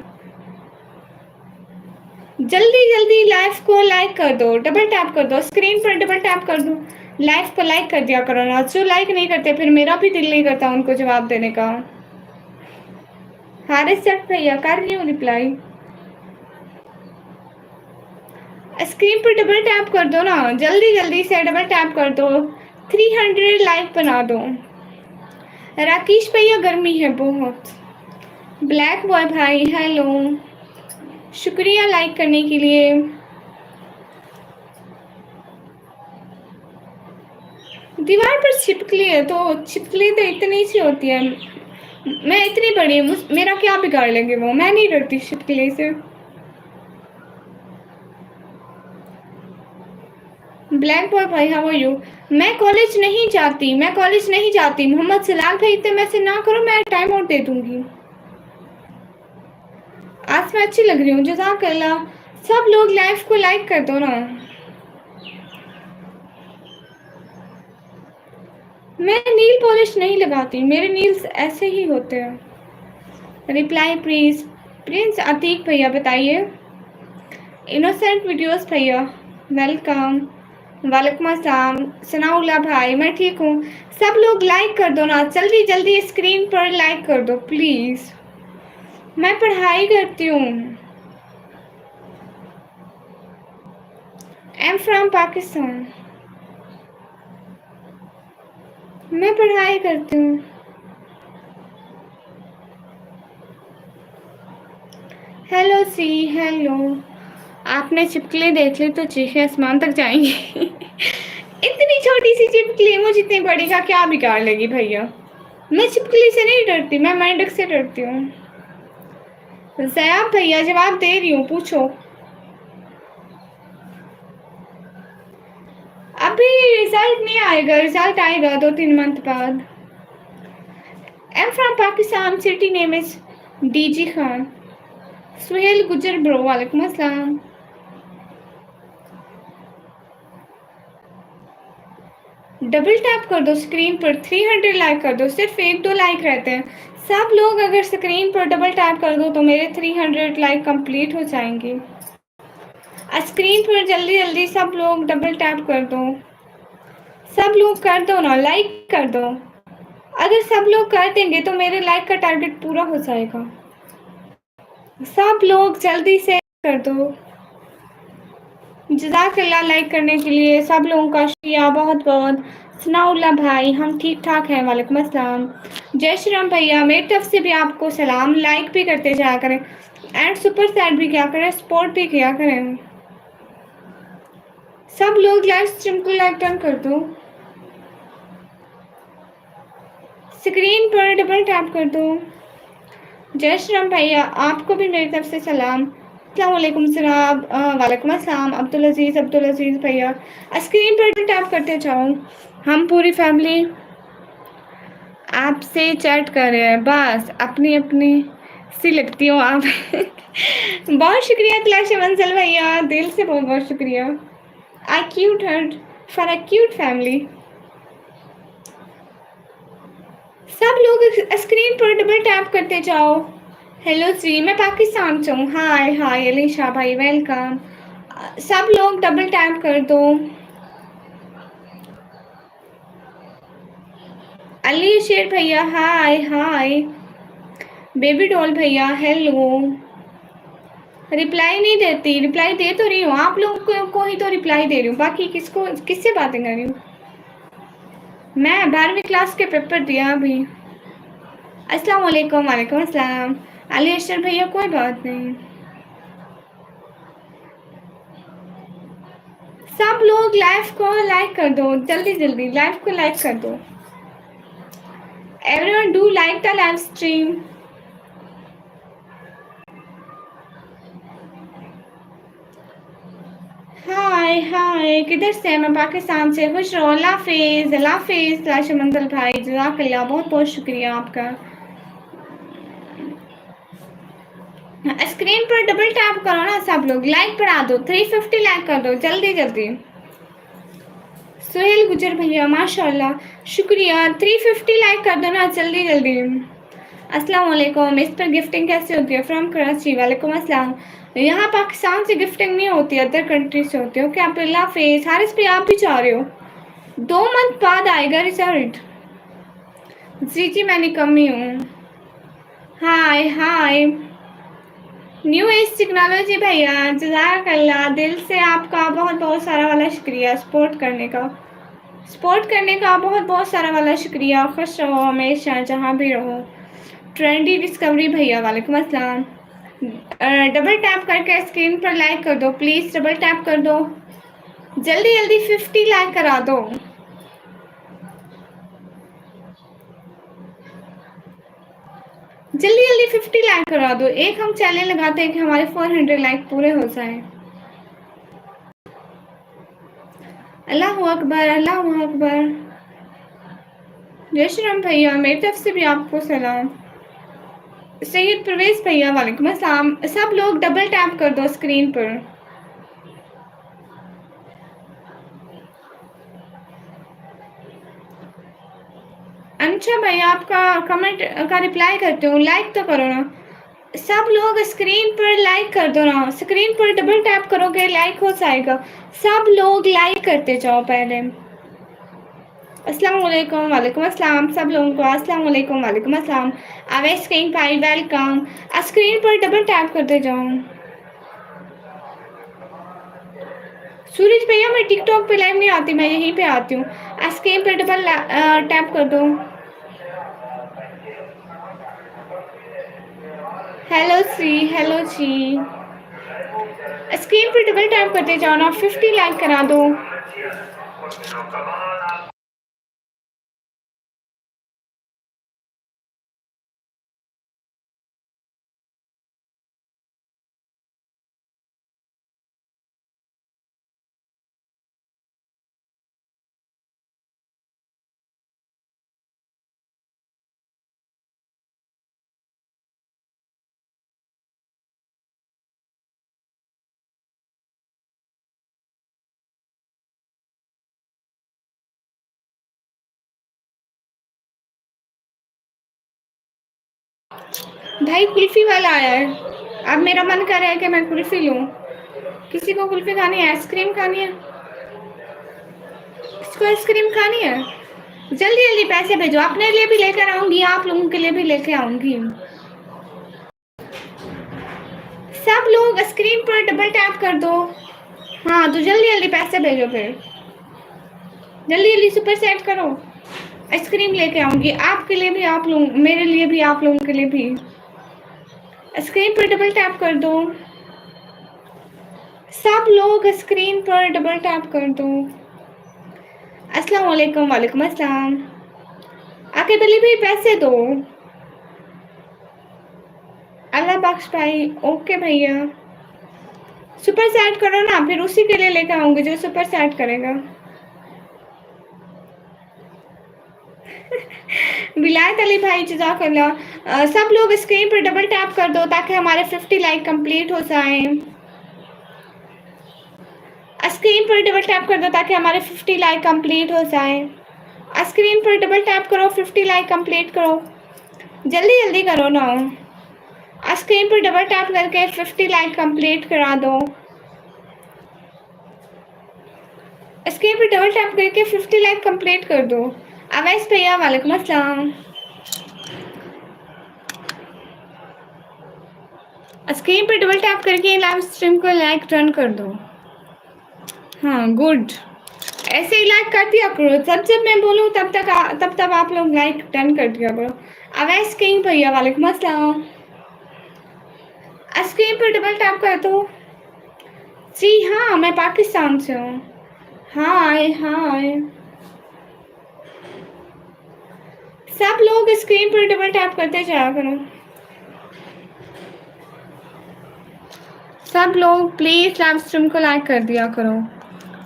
जल्दी जल्दी लाइव को लाइक कर दो, डबल टैप कर दो, स्क्रीन पर डबल टैप कर दो, लाइव को लाइक कर दिया करो ना। जो लाइक नहीं करते फिर मेरा भी दिल नहीं करता उनको जवाब देने का। हारिस सर भैया कर रही हूँ रिप्लाई। स्क्रीन पर डबल टैप कर दो ना, जल्दी जल्दी से डबल टैप कर दो, 300 लाइक बना दो। राकेश भैया गर्मी है बहुत। ब्लैक बॉय भाई हेलो, शुक्रिया लाइक करने के लिए। दीवार पर छिपकली है तो छिपकली तो इतनी सी होती है, मैं इतनी बड़ी हूँ, मेरा क्या बिगाड़ लेंगे वो, मैं नहीं डरती छिपकली से। ब्लैक बॉय भाई हाउ आर यू। मैं कॉलेज नहीं जाती, मैं कॉलेज नहीं जाती। मोहम्मद सलाल भाई इतने मैसेज ना करो, मैं टाइम आउट दे दूंगी। आज मैं अच्छी लग रही हूँ, जज़ाकल्लाह। सब लोग लाइव को लाइक कर दो ना। मैं नील पॉलिश नहीं लगाती, मेरे नील्स ऐसे ही होते हैं। Reply please. प्रिंस अतीक भैया बताइए। इनोसेंट वीडियोस भैया वेलकम। वालेकुम अस्सलाम। सनाउल्लाह भाई मैं ठीक हूँ। सब लोग लाइक कर दो ना, जल्दी जल्दी स्क्रीन पर लाइक कर दो प्लीज। मैं पढ़ाई करती हूँ। M from Pakistan. मैं पढ़ाई करती हूँ। हेलो सी हेलो। आपने छिपकली देख ली तो चीखें आसमान तक जाएंगी। इतनी छोटी सी छिपकली मुझे इतनी बड़ी का क्या बिगाड़ लेगी भैया। मैं छिपकली से नहीं डरती, मैं मेंढक से डरती हूँ। जयाब भैया जवाब दे रही हूँ, पूछो। अभी रिजल्ट नहीं आएगा, रिजल्ट आएगा 2-3 मंथ बाद। Am from Pakistan, city name is DG Khan. Suhail Gujjar bro वालेकुम अस्सलाम। डबल टैप कर दो स्क्रीन पर, 300 लाइक कर दो, सिर्फ 1-2 लाइक रहते हैं। सब लोग अगर स्क्रीन पर डबल टैप कर दो तो मेरे 300 लाइक कंप्लीट हो जाएंगे। स्क्रीन पर जल्दी जल्दी सब लोग डबल टैप कर दो, सब लोग कर दो ना, लाइक कर दो। अगर सब लोग कर देंगे तो मेरे लाइक का टारगेट पूरा हो जाएगा। सब लोग जल्दी से कर दो। जज़ाकल्लाह लाइक करने के लिए सब लोगों का शुक्रिया बहुत बहुत। सनाउल्लाह भाई हम ठीक ठाक हैं, वालेकुम अस्सलाम। जय श्री राम भैया मेरी तरफ से भी आपको सलाम। लाइक भी करते जाया करें एंड सुपर चैट भी किया करें, सपोर्ट भी किया करें। सब लोग लाइव स्ट्रीम को लाइक डन कर दो, स्क्रीन पर डबल टैप कर दो। जय श्री राम भैया आपको भी मेरी तरफ से सलाम। अस्सलाम वालेकुम सलाम। वालेकुम अस्सलाम। अब्दुल अजीज़ भैया स्क्रीन पर टैप करते जाओ। हम पूरी फैमिली आपसे चैट कर रहे हैं, बस अपनी अपनी सी लगती हो आप। बहुत शुक्रिया तलाश मंजिल भैया, दिल से बहुत बहुत शुक्रिया। I cute heart for a cute family. सब लोग स्क्रीन पर डबल टैप करते जाओ। हेलो जी मैं पाकिस्तान से हूँ। हाय हाय अलीशा भाई वेलकम। सब लोग डबल टैप कर दो। अली शेर भैया हाय हाय। बेबी डॉल भैया हेलो। रिप्लाई नहीं देती, रिप्लाई दे तो रही हूँ, आप लोगों को ही तो रिप्लाई दे रही हूँ, बाकी किसको किससे बातें कर रही हूँ। मैं 12वीं क्लास के पेपर दिया अभी। अस्सलाम वालेकुम। वालेकुम अस्सलाम। अली अशर भैया कोई बात नहीं। सब लोग लाइव को लाइक कर दो, जल्दी जल्दी लाइव को लाइक कर दो। Everyone do like the live stream. Hi hi, किधर से? मैं पाकिस्तान से। खुश रहो। अल्लाह हाफिज़, अल्लाह हाफिज़ लाशमंदल भाई, जज़ाकल्लाह, बहुत बहुत शुक्रिया आपका। स्क्रीन पर डबल टैप करो ना सब लोग, लाइक बढ़ा दो, 350 लाइक कर दो जल्दी जल्दी। सुहेल गुजर भैया माशाल्लाह, शुक्रिया। 350 लाइक कर दो ना जल्दी जल्दी। अस्सलाम वालेकुम। इस पर गिफ्टिंग कैसे होती है? फ्रॉम कराची। वालेकुम अस्सलाम। यहाँ पाकिस्तान से गिफ्टिंग नहीं होती, अदर कंट्री से होती है। ओके, आप अल्लाह हाफिज़। हारिस पे आप भी चाह रहे हो? 2 मंथ बाद आएगा रिजल्ट। जी जी, मैं निकम्मी हूँ। हाय हाय, न्यू एज टेक्नोलॉजी भैया, जज़ाकल्लाह, दिल से आपका बहुत बहुत सारा वाला शुक्रिया सपोर्ट करने का। बहुत बहुत सारा वाला शुक्रिया। खुश रहो हमेशा जहाँ भी रहो। ट्रेंडी डिस्कवरी भैया वालेकुम अस्सलाम। डबल टैप करके स्क्रीन पर लाइक कर दो प्लीज़, डबल टैप कर दो जल्दी जल्दी, 50 लाइक करा दो। जल्दी जल्दी 50 लाइक करा दो। एक हम चैलेंज लगाते हैं कि हमारे 400 लाइक पूरे हो जाए। अल्लाहू अकबर, अल्लाहू अकबर। जय श्री राम भैया, मेरी तरफ से भी आपको सलाम। सैयद परवेज भैया वालेकुम अस्सलाम। सब लोग डबल टैप कर दो स्क्रीन पर। अच्छा भैया, आपका कमेंट का रिप्लाई करते हूँ, लाइक तो करो ना। सब लोग स्क्रीन पर लाइक कर दो ना, स्क्रीन पर डबल टैप करोगे लाइक हो जाएगा। सब लोग लाइक करते जाओ पहले। अस्सलाम वालेकुम, वालेकुम अस्सलाम सब लोगों को। अस्सलाम वालेकुम, वालेकुम अस्सलाम। अवैस किंग भाई वेलकम। स्क्रीन पर डबल टैप करते जाओ। सूरज भैया, मैं टिकटॉक पे लाइव नहीं आती, मैं यहीं पे आती हूँ। स्क्रीन पर डबल टैप कर दो। हेलो सी, हेलो जी। स्क्रीन पर डबल टैप करते जाओ ना, 50 लाइक करा दो। भाई कुल्फी वाला आया है, अब मेरा मन कर रहा है कि मैं कुल्फी लूं। किसी को कुल्फी खानी है? आइसक्रीम खानी है? इसको आइसक्रीम खानी है? जल्दी जल्दी पैसे भेजो, अपने लिए भी लेकर आऊंगी, आप लोगों के लिए भी लेकर आऊंगी। सब लोग स्क्रीन पर डबल टैप कर दो। हाँ तो जल्दी जल्दी पैसे भेजो, फिर जल्दी जल्दी सुपर सेट करो। आइसक्रीम लेके आऊंगी आपके लिए भी, आप लोग मेरे लिए भी, आप लोगों के लिए भी। स्क्रीन पर डबल टैप कर दो। सब लोग स्क्रीन पर डबल टैप कर दो। अस्सलाम वालेकुम, वालेकुम अस्सलाम। आके बली भाई पैसे दो। अल्लाह बख्श भाई। ओके भैया, सुपर सेट करो ना, फिर उसी के लिए लेकर आऊंगी जो सुपर सेट करेगा। विलायत अली भाई जज़ाकल्लाह। सब लोग स्क्रीन पर डबल टैप कर दो ताकि हमारे 50 लाइक कंप्लीट हो जाए। स्क्रीन पर डबल टैप कर दो ताकि हमारे 50 लाइक कंप्लीट हो जाए। स्क्रीन पर डबल टैप करो, 50 लाइक कंप्लीट करो, जल्दी जल्दी करो ना। स्क्रीन पर डबल टैप करके 50 लाइक कंप्लीट करा दो। स्क्रीन पर डबल टैप करके 50 लाइक कंप्लीट कर दो। अवैस भैया वालेकुम अस्सलाम। स्क्रीन पर डबल टैप करके लाइव स्ट्रीम को लाइक डन कर दो। हाँ गुड, ऐसे ही लाइक कर दिया करो, जब जब मैं बोलूँ तब तब आप लोग लाइक डन कर दिया करो। अवैस किंग भैया वालेकुम अस्सलाम। स्क्रीन पर डबल टैप कर दो। जी हाँ, मैं पाकिस्तान से हूँ। हाय हाय। सब लोग स्क्रीन पर डबल टैप करते जाया करो। सब लोग प्लीज लाइव स्ट्रीम को लाइक कर दिया करो।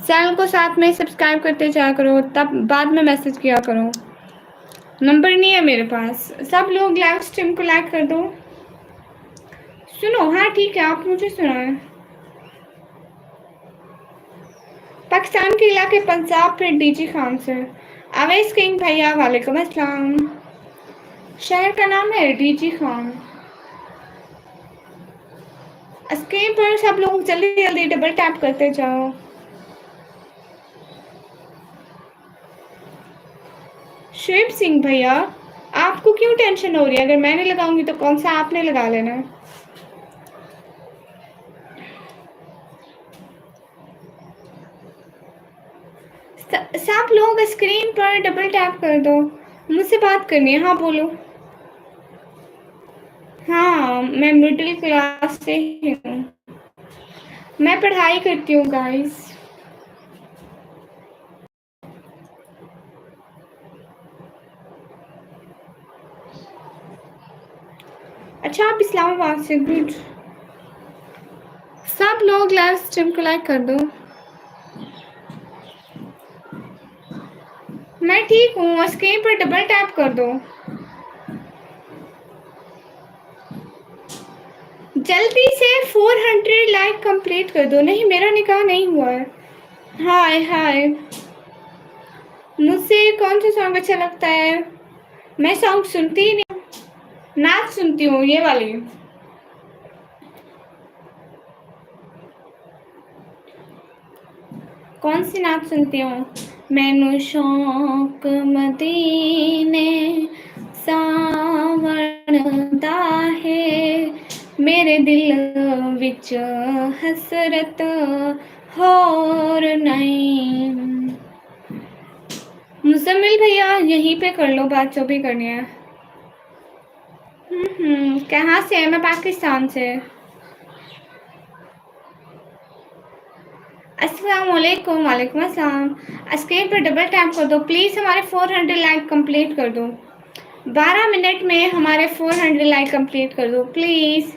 चैनल को साथ में सब्सक्राइब करते जाया करो, तब बाद में मैसेज किया करो। नंबर नहीं है मेरे पास। सब लोग लाइव स्ट्रीम को लाइक कर दो। सुनो, हाँ ठीक है, आप मुझे सुनाए। पाकिस्तान के इलाके पंजाब, फिर डीजी खान से। अवैस किंग भैया वालेकुम अस्सलाम। शहर का नाम है डीजी खान। स्क्रीन पर सब लोग जल्दी जल्दी डबल टैप करते जाओ। शुएब सिंह भैया, आपको क्यों टेंशन हो रही है? अगर मैंने लगाऊंगी तो कौन सा आपने लगा लेना है। सब लोग स्क्रीन पर डबल टैप कर दो। मुझसे बात करनी है। हाँ बोलो। हाँ, मैं मिडिल क्लास से ही हूँ। मैं पढ़ाई करती हूँ गाइस। अच्छा, आप इस्लामाबाद से। गुड। सब लोग लाइव स्ट्रीम को लाइक कर दो। मैं ठीक हूँ, स्क्रीन पर डबल टैप कर दो। जल्दी से 400 लाइक कंप्लीट कर दो। नहीं, मेरा निकाह नहीं हुआ है। हाय हाय। मुझसे कौन सा सॉन्ग अच्छा लगता है? मैं सॉन्ग सुनती ही नहीं, नाच सुनती हूँ, ये वाली। कौन सी नाच सुनती हूँ? मैनू शौक मदीने सावण दा है, मेरे दिल विच हसरत होर नहीं। मुजम्मिल भैया यहीं पे कर लो बात जो भी करनी है। कहाँ से है? मैं पाकिस्तान से। अस्सलाम वालेकुम। वालेकुम अस्सलाम। स्क्रीन पर डबल टैप कर दो प्लीज़। हमारे 400 लाइक कंप्लीट कर दो। 12 मिनट में हमारे 400 लाइक कंप्लीट कर दो please.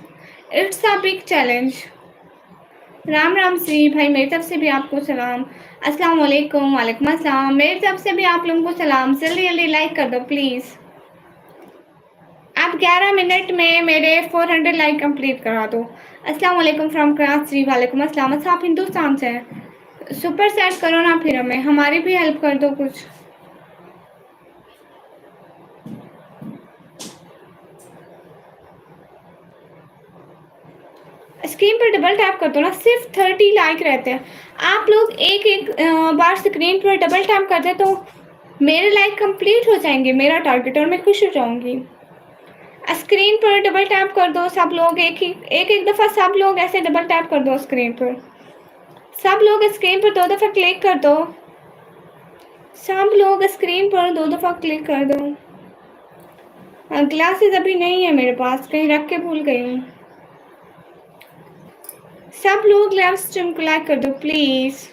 It's a big challenge. Ram Ram सी भाई, मेरी तरफ से भी आपको सलाम। अस्सलाम वालेकुम। वालेकुम अस्सलाम। मेरी तरफ से भी आप लोगों को सलाम। जल्दी जल्दी लाइक कर दो प्लीज़। आप 11 मिनट में मेरे 400 लाइक कंप्लीट करा दो। अस्सलाम वालेकुम फ्रॉम कराची। वालेकुम अस्सलाम। अच्छा, आप हिंदुस्तान से हैं? सुपर सेट करो ना, फिर हमें हमारी भी हेल्प कर दो कुछ। स्क्रीन पर डबल टैप कर दो ना, सिर्फ 30 लाइक रहते हैं। आप लोग एक एक बार स्क्रीन पर डबल टैप कर दे तो मेरे लाइक कंप्लीट हो जाएंगे, मेरा टारगेट, और मैं खुश हो जाऊंगी। स्क्रीन पर डबल टैप कर दो सब लोग। एक दफ़ा सब लोग ऐसे डबल टैप कर दो स्क्रीन पर। सब लोग स्क्रीन पर 2 दफ़ा क्लिक कर दो। सब लोग स्क्रीन पर 2 दफ़ा क्लिक कर दो। ग्लासेस अभी नहीं है मेरे पास, कहीं रख के भूल गई हूँ। सब लोग लाइव स्ट्रीम को लाइक कर दो प्लीज़।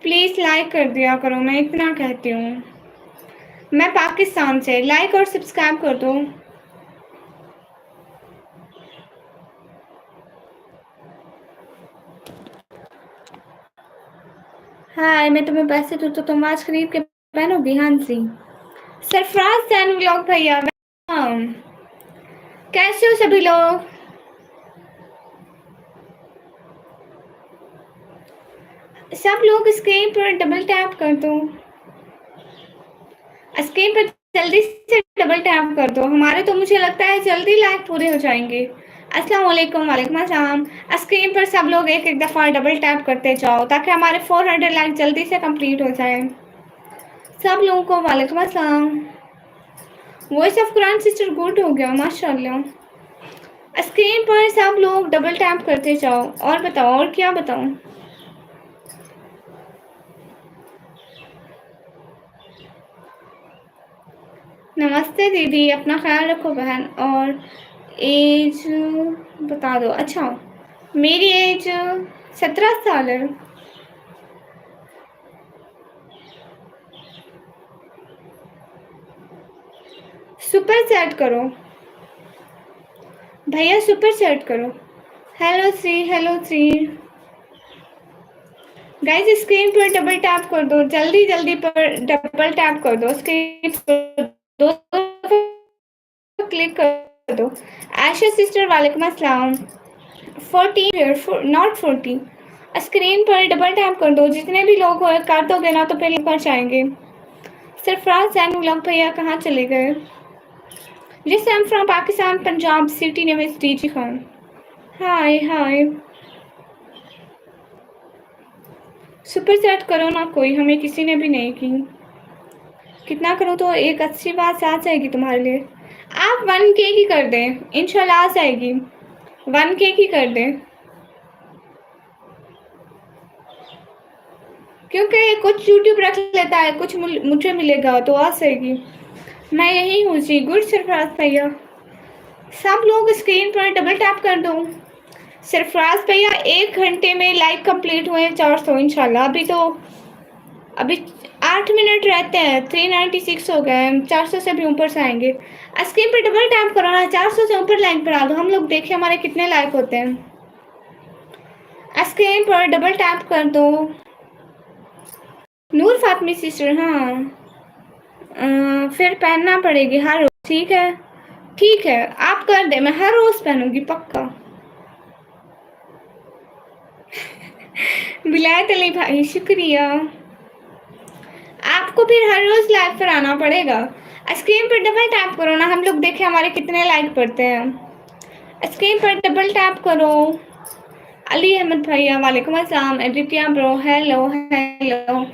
प्लीज़ लाइक कर दिया करो, मैं इतना कहती हूँ। मैं पाकिस्तान से। लाइक और सब्सक्राइब कर दो। हाय, मैं तुम्हें पैसे दूँ तो तुम आज खरीद के पहनोगी? हाँ जी। सरफराज सैन व्लॉग भैया, कैसे हो सभी लोग? सब लोग स्क्रीन पर डबल टैप कर दो। स्क्रीन पर जल्दी से डबल टैप कर दो। हमारे तो मुझे लगता है जल्दी लाइक पूरे हो जाएंगे। अस्सलाम वालेकुम। वालेकुम अस्सलाम। स्क्रीन पर सब लोग एक एक दफ़ा डबल टैप करते जाओ ताकि हमारे 400 लाइक जल्दी से कंप्लीट हो जाए। सब लोगों को वालेकुम अस्सलाम। Voice of Quran sister good हो गया माशाल्लाह। स्क्रीन पर सब लोग डबल टैप करते जाओ। और बताओ, और क्या बताऊँ? नमस्ते दीदी, अपना ख्याल रखो बहन। और एज बता दो। अच्छा, मेरी एज 17 साल है। सुपर चैट करो भैया, सुपर चैट करो। हेलो सी, हेलो सी। गाइस स्क्रीन पर डबल टैप कर दो, जल्दी जल्दी पर डबल टैप कर दो, स्क्रीन पर दो क्लिक कर दो। आयशा सिस्टर वालेकुम अस्सलाम। 40 नॉट 40। स्क्रीन पर डबल टैप कर दो, जितने भी लोग हो कर दोगे ना तो फिर लिंक पर जाएंगे। सरफराज जैन उलग भैया कहाँ चले गए? Yes, I'm from Pakistan, Punjab, city name is DG Khan. Hi hi. Super chat करो ना, कोई हमें किसी ने भी नहीं की। कितना करूँ तो एक अच्छी बात आ जाएगी तुम्हारे लिए। आप 1K की कर दें, इंशाल्लाह आ जाएगी। 1K की कर दें, क्योंकि कुछ यूट्यूब रख लेता है, कुछ मुझे मिलेगा तो आ जाएगी। मैं यही हूँ जी। गुड सरफराज भैया, सब लोग स्क्रीन पर डबल टैप कर दो। सरफराज भैया 1 घंटे में लाइव कंप्लीट हुए 400 इंशाल्लाह। अभी 8 मिनट रहते हैं, 396 हो गए, 400 से भी ऊपर से आएंगे। स्क्रीन पर डबल टैप करो ना, 400 से ऊपर लाइक बढ़ा दो, हम लोग देखें हमारे कितने लाइक होते हैं। स्क्रीन पर डबल टैप कर दो। नूर फातमी सिस्टर, हाँ फिर पहनना पड़ेगी हर रोज। ठीक है ठीक है, आप कर दे, मैं हर रोज पहनूंगी पक्का। विलायत अली भाई शुक्रिया। आपको फिर हर रोज लाइव पर आना पड़ेगा। स्क्रीन पर डबल टैप करो ना, हम लोग देखें हमारे कितने लाइक पड़ते हैं। स्क्रीन पर डबल टैप करो। अली अहमद भैया वालेकुम अस्सलाम। एडिटिया ब्रो हेलो हेलो।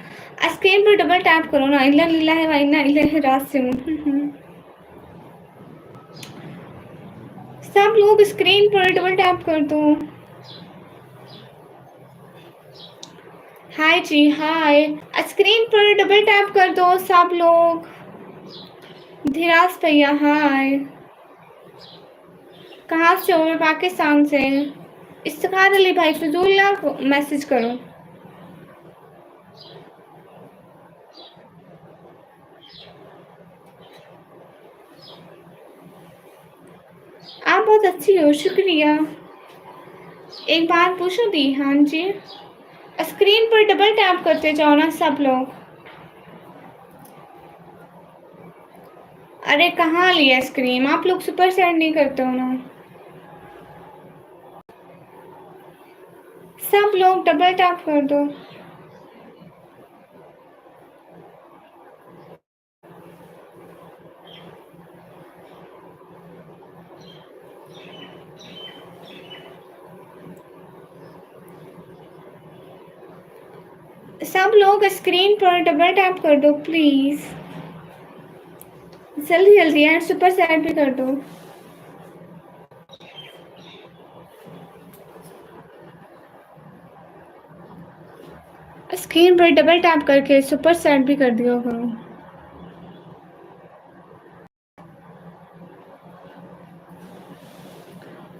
स्क्रीन पर डबल टैप करो ना। इल्ला लिल्लाहि व इन्ना इलैहि राजिऊन। सब लोग स्क्रीन पर डबल टैप कर दो। हाय जी हाय, स्क्रीन पर डबल टैप कर दो सब लोग। धीराज भैया हाय। कहाँ से हो? मैं पाकिस्तान से। इफ्तिखार अली भाई फजूल्ला को मैसेज करो। आप बहुत अच्छी हो, शुक्रिया। एक बार पूछो दी। हाँ जी, स्क्रीन पर डबल टैप करते जाओ ना सब लोग। अरे कहाँ लिया स्क्रीन, आप लोग सुपर सेंड नहीं करते हो ना। सब लोग डबल टैप कर दो। सब लोग स्क्रीन पर डबल टैप कर दो प्लीज, जल्दी जल्दी, एंड सुपर सेट भी कर दो। स्क्रीन पर डबल टैप करके सुपर सेट भी कर दिया करो।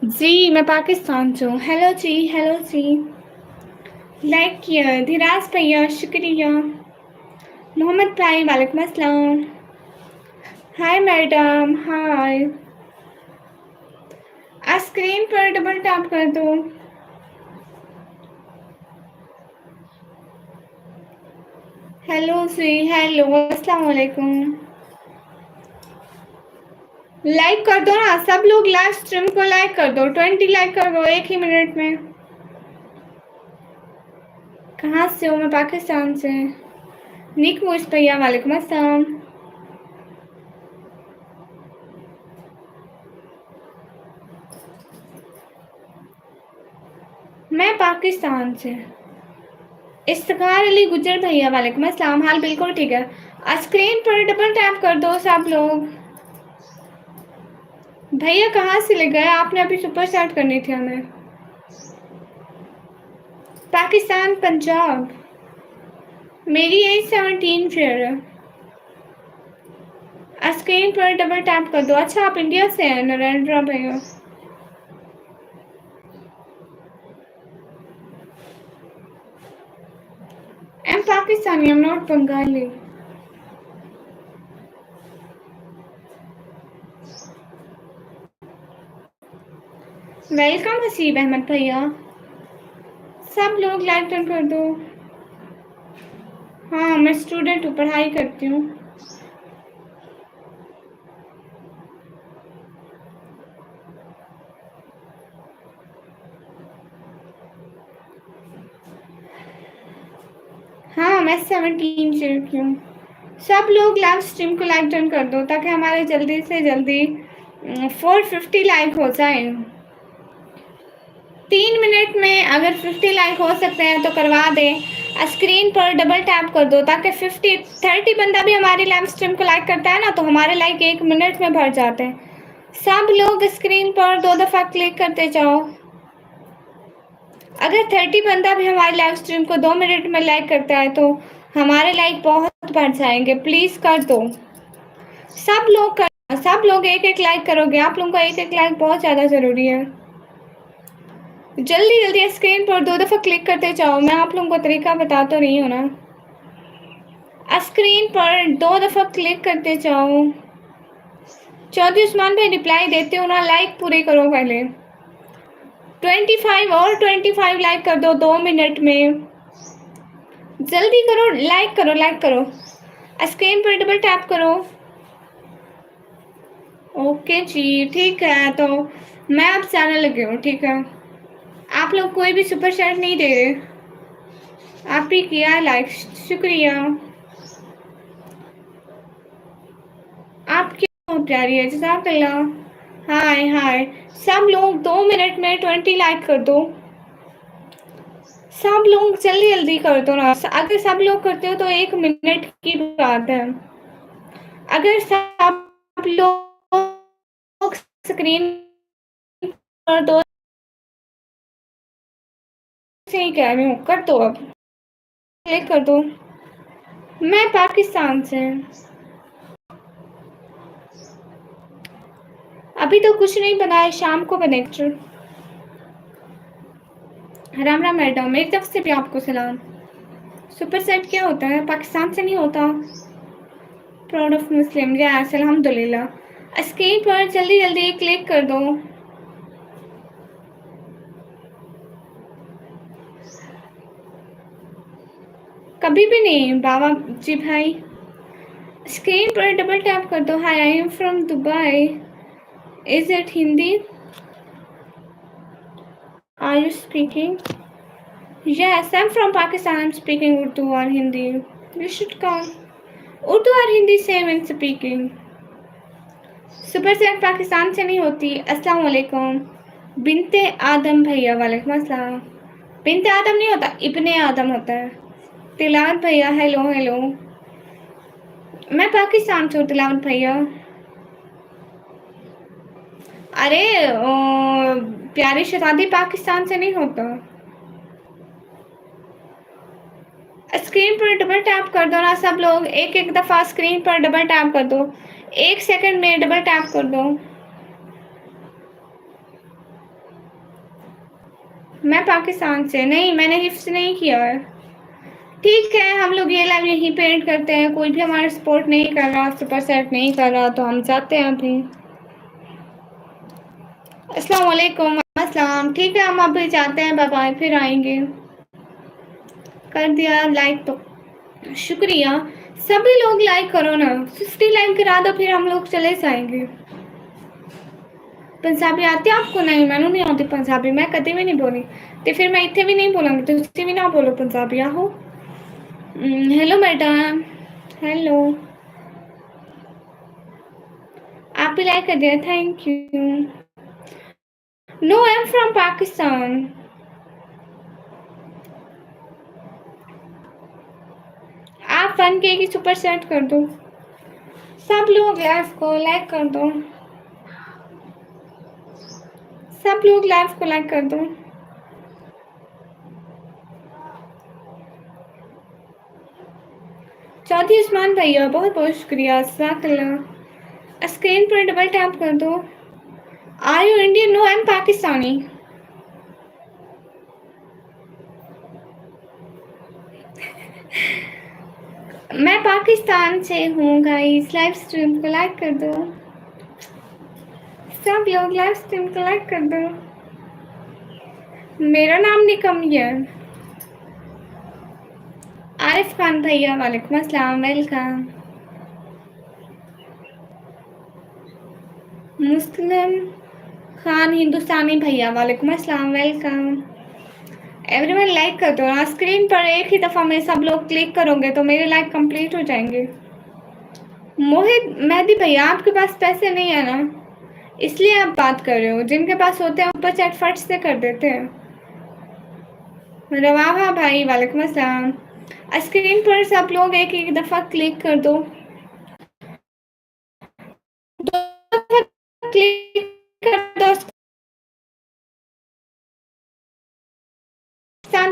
जी मैं पाकिस्तान से हूँ। हेलो जी, हेलो जी। लाइक किया धीराज भैया, शुक्रिया। मोहम्मद भाई वालेकुम अस्सलाम। हाय मैडम हाय। स्क्रीन पर डबल टैप कर दो। हेलो जी हेलो, अस्सलाम वालेकुम। लाइक कर दो ना सब लोग, लाइव स्ट्रीम को लाइक कर दो। 20 लाइक कर दो एक ही मिनट में। कहाँ से हो? मैं पाकिस्तान से। निक मुश भैया वालेकुम अस्सलाम। मैं पाकिस्तान से। इफ्तिखार अली गुजर भैया वालेकुम अस्सलाम। हाल बिल्कुल ठीक है। स्क्रीन पर डबल टैप कर दो सब लोग। भैया कहाँ से ले गए? आपने अभी सुपर चैट करनी थी हमें। पाकिस्तान पंजाब। मेरी एज 17 फेयर है। स्क्रीन पर डबल टैप कर दो। अच्छा, आप इंडिया से हैं नरेंद्र भैया। I am Pakistani, I am not Bengali. Welcome Haseeb Ahmed भैया। सब लोग लाइक डन कर दो। हाँ, मैं स्टूडेंट हूँ, पढ़ाई करती हूँ। हाँ, मैं 17 से की हूँ। सब लोग लाइव स्ट्रीम को लाइक डन कर दो ताकि हमारे जल्दी से जल्दी 450 लाइक हो जाए। 3 मिनट में अगर 50 लाइक हो सकते हैं तो करवा दें। स्क्रीन पर डबल टैप कर दो ताकि 30 बंदा भी हमारी लाइव स्ट्रीम को लाइक करता है ना, तो हमारे लाइक 1 मिनट में भर जाते हैं। सब लोग स्क्रीन पर 2 दफ़ा क्लिक करते जाओ। अगर 30 बंदा भी हमारी लाइव स्ट्रीम को 2 मिनट में लाइक करता है तो हमारे लाइक बहुत बढ़ जाएंगे। प्लीज़ कर दो। सब लोग एक एक लाइक करोगे। आप लोगों का एक एक लाइक बहुत ज़्यादा ज़रूरी है। जल्दी जल्दी स्क्रीन पर 2 दफ़ा क्लिक करते जाओ। मैं आप लोगों को तरीका बता तो रही हूँ ना। स्क्रीन पर 2 दफ़ा क्लिक करते जाओ। चौधरी उस्मान भाई रिप्लाई देते हो ना, लाइक पूरे करो पहले। 25 लाइक कर दो 2 मिनट में। जल्दी करो, लाइक करो, लाइक करो। स्क्रीन पर डबल टैप करो। ओके जी, ठीक है, तो मैं अब जाने लगी हूँ, ठीक है। आप लोग कोई भी सुपर चैट नहीं दे रहे। आप ही किया लाइक, शुक्रिया। आप क्यों प्यारी है, जज़ाकल्लाह। हाय हाय। सब लोग 2 मिनट में 20 लाइक कर दो। सब लोग जल्दी जल्दी कर दो ना। अगर सब लोग करते हो तो 1 मिनट की बात है। अगर सब लोग स्क्रीन पर दो से ही कह रही हूँ, कर दो अब, क्लिक कर दो। मैं पाकिस्तान से। अभी तो कुछ नहीं बना है, शाम को बनेगा। राम राम मैडम, मेरी तरफ से भी आपको सलाम। सुपर सेट क्या होता है? पाकिस्तान से नहीं होता। प्राउड ऑफ मुस्लिम, यस अल्हम्दुलिल्लाह। स्क्रीन पर जल्दी जल्दी क्लिक कर दो। कभी भी नहीं बाबा जी भाई। स्क्रीन पर डबल टैप कर दो। Hi, I am from Dubai. Is it Hindi? Are you speaking? Yes, I am from Pakistan. I am speaking Urdu और Hindi. You should come. Urdu और Hindi same in speaking. Super set Pakistan से नहीं होती। अस्सलाम वालेकुम। बिनते आदम भैया, वालेकुम अस्सलाम। बिनते आदम नहीं होता, इब्ने आदम होता है। तिलावत भैया, हेलो हेलो। मैं पाकिस्तान से हूँ तिलावत भैया। अरे प्यारी शहजादी पाकिस्तान से नहीं होता। स्क्रीन पर डबल टैप कर दो ना सब लोग, एक एक दफ़ा स्क्रीन पर डबल टैप कर दो। 1 सेकंड में डबल टैप कर दो। मैं पाकिस्तान से नहीं, मैंने हिफ्स नहीं किया है। ठीक है, हम लोग ये लाइव यहीं पे एंड करते हैं। कोई भी हमारा सपोर्ट नहीं कर रहा, सुपर सेट नहीं कर रहा, तो हम जाते हैं अभी। अस्सलाम वालेकुम। अस्सलाम। ठीक है, हम अभी जाते हैं, बाय बाय, फिर आएंगे। कर दिया लाइक तो शुक्रिया। सभी लोग लाइक करो ना, 50 लाइक करा दो, फिर हम लोग चले जाएंगे। पंजाबी आती है आपको? नहीं, मैंने नहीं आती पंजाबी, मैं कभी भी नहीं बोली। तो फिर मैं इतने भी नहीं बोलूँगी, तो उससे भी ना बोलो पंजाबी। आहो। Hello madam. हेलो। आप भी लाइक कर दिया, thank you. No, I am from Pakistan. आप 1K की सुपर सेट कर दो। सब लोग लाइव को लाइक कर दो। सब लोग लाइव को लाइक कर दो। चौधरी उस्मान भैया, बहुत बहुत शुक्रिया, जज़ाकल्लाह। स्क्रीन पर डबल टैप कर दो। Are you Indian? No, I am Pakistani. मैं पाकिस्तान से हूँ गाइस। लाइव स्ट्रीम को लाइक कर दो। सब लोग लाइव स्ट्रीम को लाइक कर दो। मेरा नाम निकमी है। आरिफ खान भैया वालेकुम अस्सलाम, वेलकम। मुस्लिम खान हिंदुस्तानी भैया वालेकुम अस्सलाम, वेलकम। एवरीवन लाइक कर दो ना। स्क्रीन पर एक ही दफ़ा में सब लोग क्लिक करोगे तो मेरे लाइक कंप्लीट हो जाएंगे। मोहित मेहदी भैया, आपके पास पैसे नहीं है ना, इसलिए आप बात कर रहे हो। जिनके पास होते हैं ऊपर चैट फट से कर देते हैं। रवाहा भाई वालेकुम अस्सलाम। स्क्रीन पर सब लोग एक एक दफ़ा क्लिक कर दो। क्लिक कर दो।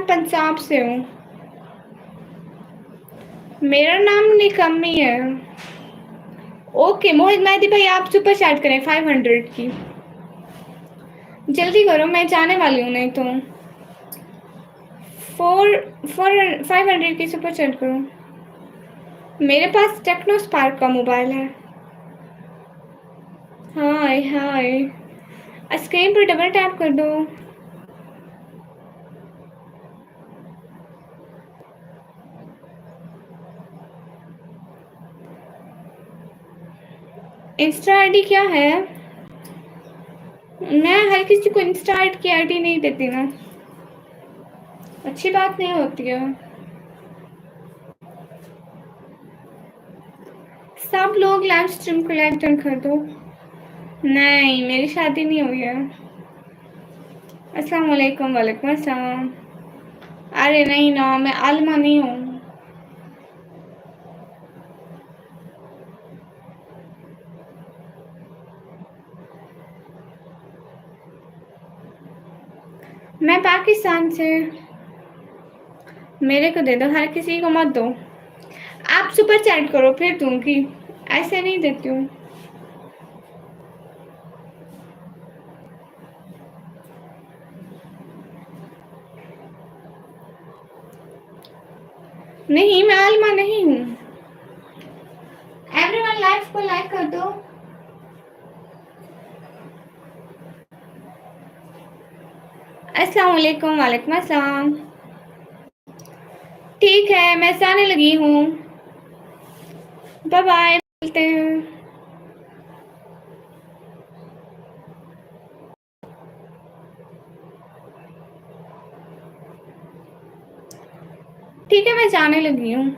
पंजाब से हूँ। मेरा नाम निकम्मी है। ओके मोहित मेहदी भाई, आप सुपर चैट करें 500 की। जल्दी करो, मैं जाने वाली हूँ, नहीं तो 500 की सुपर चैट करो। मेरे पास टेक्नो स्पार्क का मोबाइल है। हाय हाय। स्क्रीन पर डबल टैप कर दो। इंस्टा आईडी क्या है? मैं हर किसी को इंस्टा आईडी की आईडी नहीं देती ना, अच्छी बात नहीं होती है। सब लोग लाइव स्ट्रीम को लाइक डन कर दो। नहीं, मेरी शादी नहीं हुई है। अस्सलाम वालेकुम। वालेकुम अस्सलाम। अरे नहीं ना, मैं आलमा नहीं हूँ। मैं पाकिस्तान से। मेरे को दे दो, हर किसी को मत दो। आप सुपर चैट करो फिर दूंगी, ऐसे नहीं देती हूँ। नहीं, मैं आलमा नहीं हूँ। एवरीवन लाइव को लाइक कर दो। अस्सलाम वालेकुम। वालेकुम अस्सलाम। ठीक है, मैं जाने लगी हूँ। बाय बाय, मिलते हैं। ठीक है, मैं जाने लगी हूँ।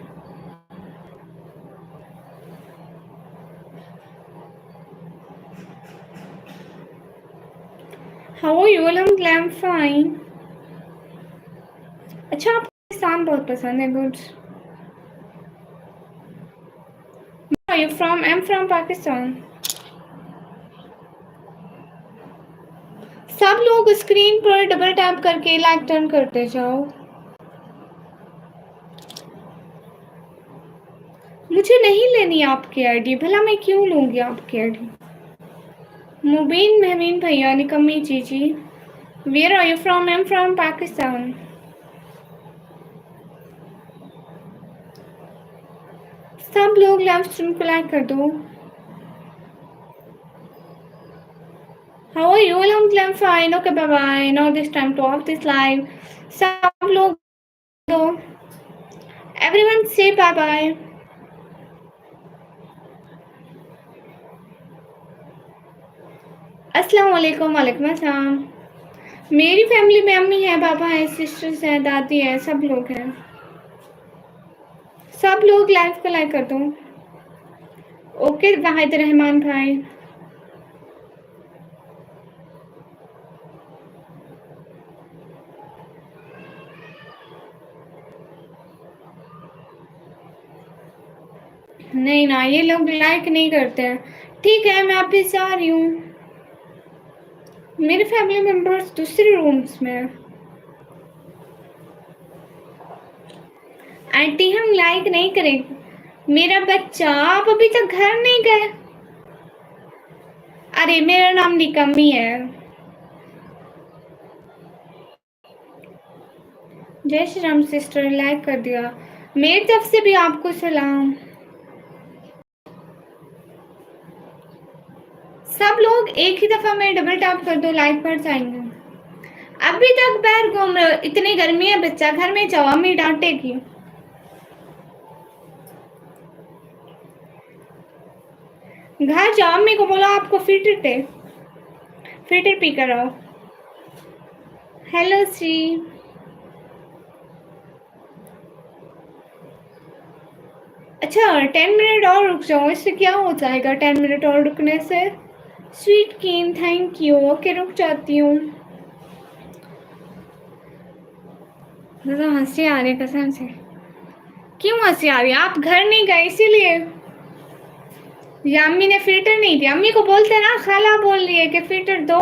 How are you? I am fine. अच्छा, आपको पाकिस्तान बहुत पसंद है। Good. Are you from? I am from Pakistan. सब लोग स्क्रीन पर डबल टैप करके लाइक टर्न करते जाओ। मुझे नहीं लेनी आपकी आईडी, भला मैं क्यों लूंगी आपकी आईडी? मुबीन महमीन भैया, निकम्मी चीची। Where are you from? I am from Pakistan. सब लोग लाइव स्ट्रीम को लाइक कर दो। How are you? I am fine. Okay, bye bye. Now this time to off this live. सब लोग दो। एवरीवन से बाय बाय। अस्सलाम वालेकुम। वालेकुम अस्सलाम। मेरी फैमिली में अम्मी है, पापा है, सिस्टर्स है, दादी है, सब लोग हैं। सब लोग लाइव को लाइक कर दो। ओके वाहिद रहमान भाई। नहीं ना, ये लोग लाइक नहीं करते हैं। ठीक है, मैं वापिस जा रही हूँ। मेरे फैमिली मेंबर्स दूसरे रूम्स में हैं। आंटी, हम लाइक नहीं करेंगे। मेरा बच्चा, आप अभी तक घर नहीं गए? अरे मेरा नाम निकम्मी है। जय श्री राम सिस्टर, लाइक कर दिया। मेरी तरफ से भी आपको सलाम। सब लोग एक ही दफा में डबल टैप कर दो, लाइक बढ़ जाएंगे। अभी तक बाहर घूम रहे हो, इतनी गर्मी है, बच्चा घर में जाओ, अम्मी डांटेगी। घर जाओ, अम्मी को बोलो आपको फिल्टर पी कर आओ। हेलो श्री। अच्छा 10 मिनट और रुक जाओ, इससे क्या हो जाएगा 10 मिनट और रुकने से। Sweet king thank you. Okay रुक जाती हूँ। दादा हंसी आ रही है कसम से। क्यों हंसी आ रही है? आप घर नहीं गए इसीलिए। या अम्मी ने फिल्टर नहीं दिया? अम्मी को बोलते ना, खाला बोल रही है कि फिल्टर दो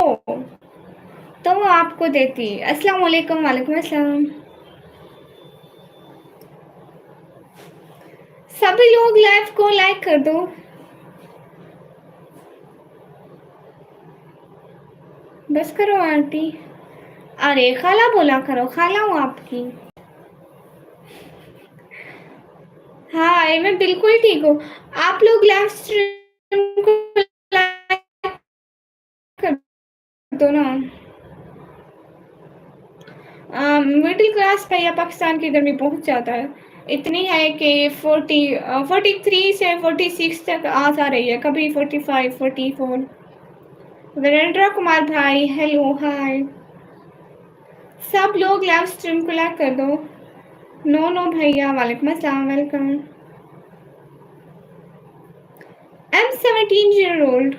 तो वो आपको देती। अस्सलाम वालेकुम। वालेकुम अस्सलाम। सभी लोग लाइव को लाइक कर दो। बस करो आंटी। अरे खाला बोला करो, खाला हूँ आपकी। हाँ मैं बिल्कुल ठीक हूँ। आप लोग लाइव स्ट्रीम को लाइक कर दो ना। मिडिल क्लास का या पाकिस्तान की गर्मी बहुत ज़्यादा है। इतनी है कि 43 से 46 तक आ जा रही है, कभी 45 44। वीरेंद्र कुमार भाई हेलो हाय। सब लोग लाइव स्ट्रीम को लाइक कर दो। नो भैया वालेकुम अस्सलाम welcome. I'm 17 year old।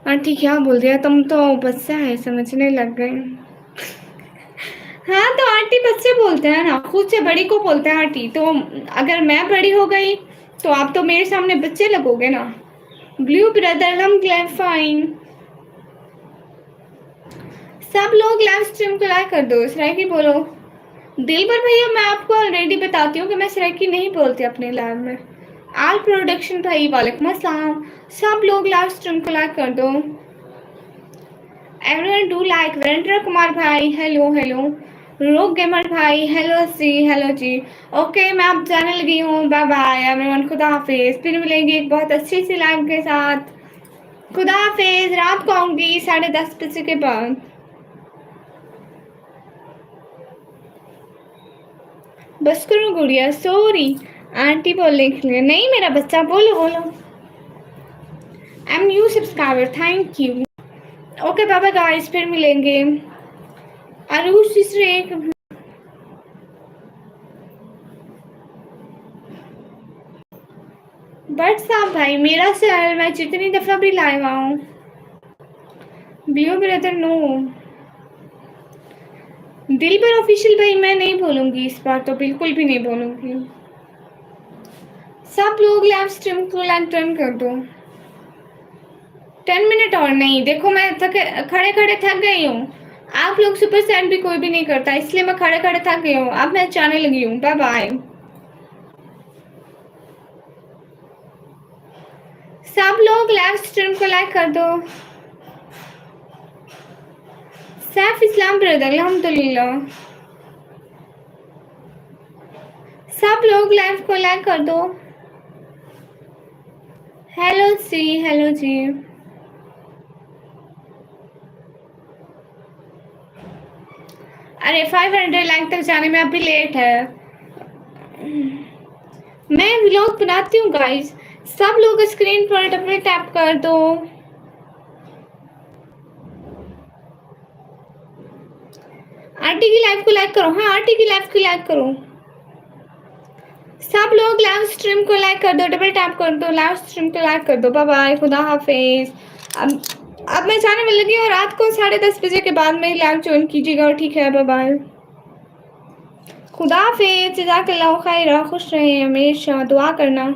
Aunty क्या बोल दिया? तुम तो बच्चा है, समझने लग गए। हाँ तो आंटी बच्चे बोलते हैं ना, खुद से बड़ी को बोलते हैं आंटी। तो अगर मैं बड़ी हो गई तो आप तो मेरे सामने बच्चे लगोगे ना। ब्लू ब्रदर हम ग्लैड फाइन। सब लोग लाइव स्ट्रीम को लाइक कर दो। सराइकी बोलो। दिलबर भैया मैं आपको ऑलरेडी बताती हूँ कि मैं सराइकी नहीं बोलती अपने लाइव में। आल प्रोडक्शन भाई वालेकुम अस्सलाम। सब लोग लाइव स्ट्रीम को लाइक कर दो। Everyone do like. Virendra Kumar भाई हेलो हेलो। रोक गेमर भाई हेलो सी हेलो जी। ओके मैं अब जाने लगी हूँ। बाय बाय एवरीवन, खुदा हाफिज। फिर मिलेंगे एक बहुत अच्छी सी लाइव के साथ। खुदा हाफिज। रात को आऊँगी 10:30 बजे के बाद। बस करो गुड़िया, सॉरी आंटी बोलने के लिए नहीं, मेरा बच्चा। बोलो बोलो। I am new subscriber, thank you. Okay Baba guys, फिर मिलेंगे। आरुष एक बट साहब भाई, मेरा सर मैं जितनी दफा भी लाइव आऊँ। Blue brother no. दिल पर ऑफिशियल भाई मैं नहीं बोलूंगी इस बार, तो बिल्कुल भी नहीं बोलूंगी। सब लोग लाइव स्ट्रीम को लाइक टर्न कर दो। 10 मिनट और नहीं। देखो मैं खड़े खड़े थक गई हूँ। आप लोग सुपर सेंड भी कोई भी नहीं करता, इसलिए मैं खड़े खड़े थक गई हूँ। अब मैं जाने लगी हूँ। Bye bye. सब लोग लाइव स्ट्रीम को लाइक कर दो। सैफ इस्लाम ब्रदर अल्हम्दुलिल्लाह। सब लोग लाइव को लाइक कर दो। हेलो सी हेलो जी। अरे 500 लाइक तक जाने में अभी लेट है। मैं व्लॉग बनाती हूँ गाइस। सब लोग स्क्रीन पर डबल टैप कर दो। आंटी की लाइव को लाइक करो। हाँ आंटी की लाइव को लाइक करो। सब लोग लाइव स्ट्रीम को लाइक कर दो, डबल टैप कर दो, लाइव स्ट्रीम को लाइक कर दो। बाय बाय, खुदा हाफिज। अब मैं जाने में लगी हूँ। रात को 10:30 बजे के बाद मेरी लाइव ज्वाइन कीजिएगा, ठीक है? बाय बाय, खुदा हाफिज। जज़ाकल्लाह खैर। खुश रहें हमेशा, दुआ करना।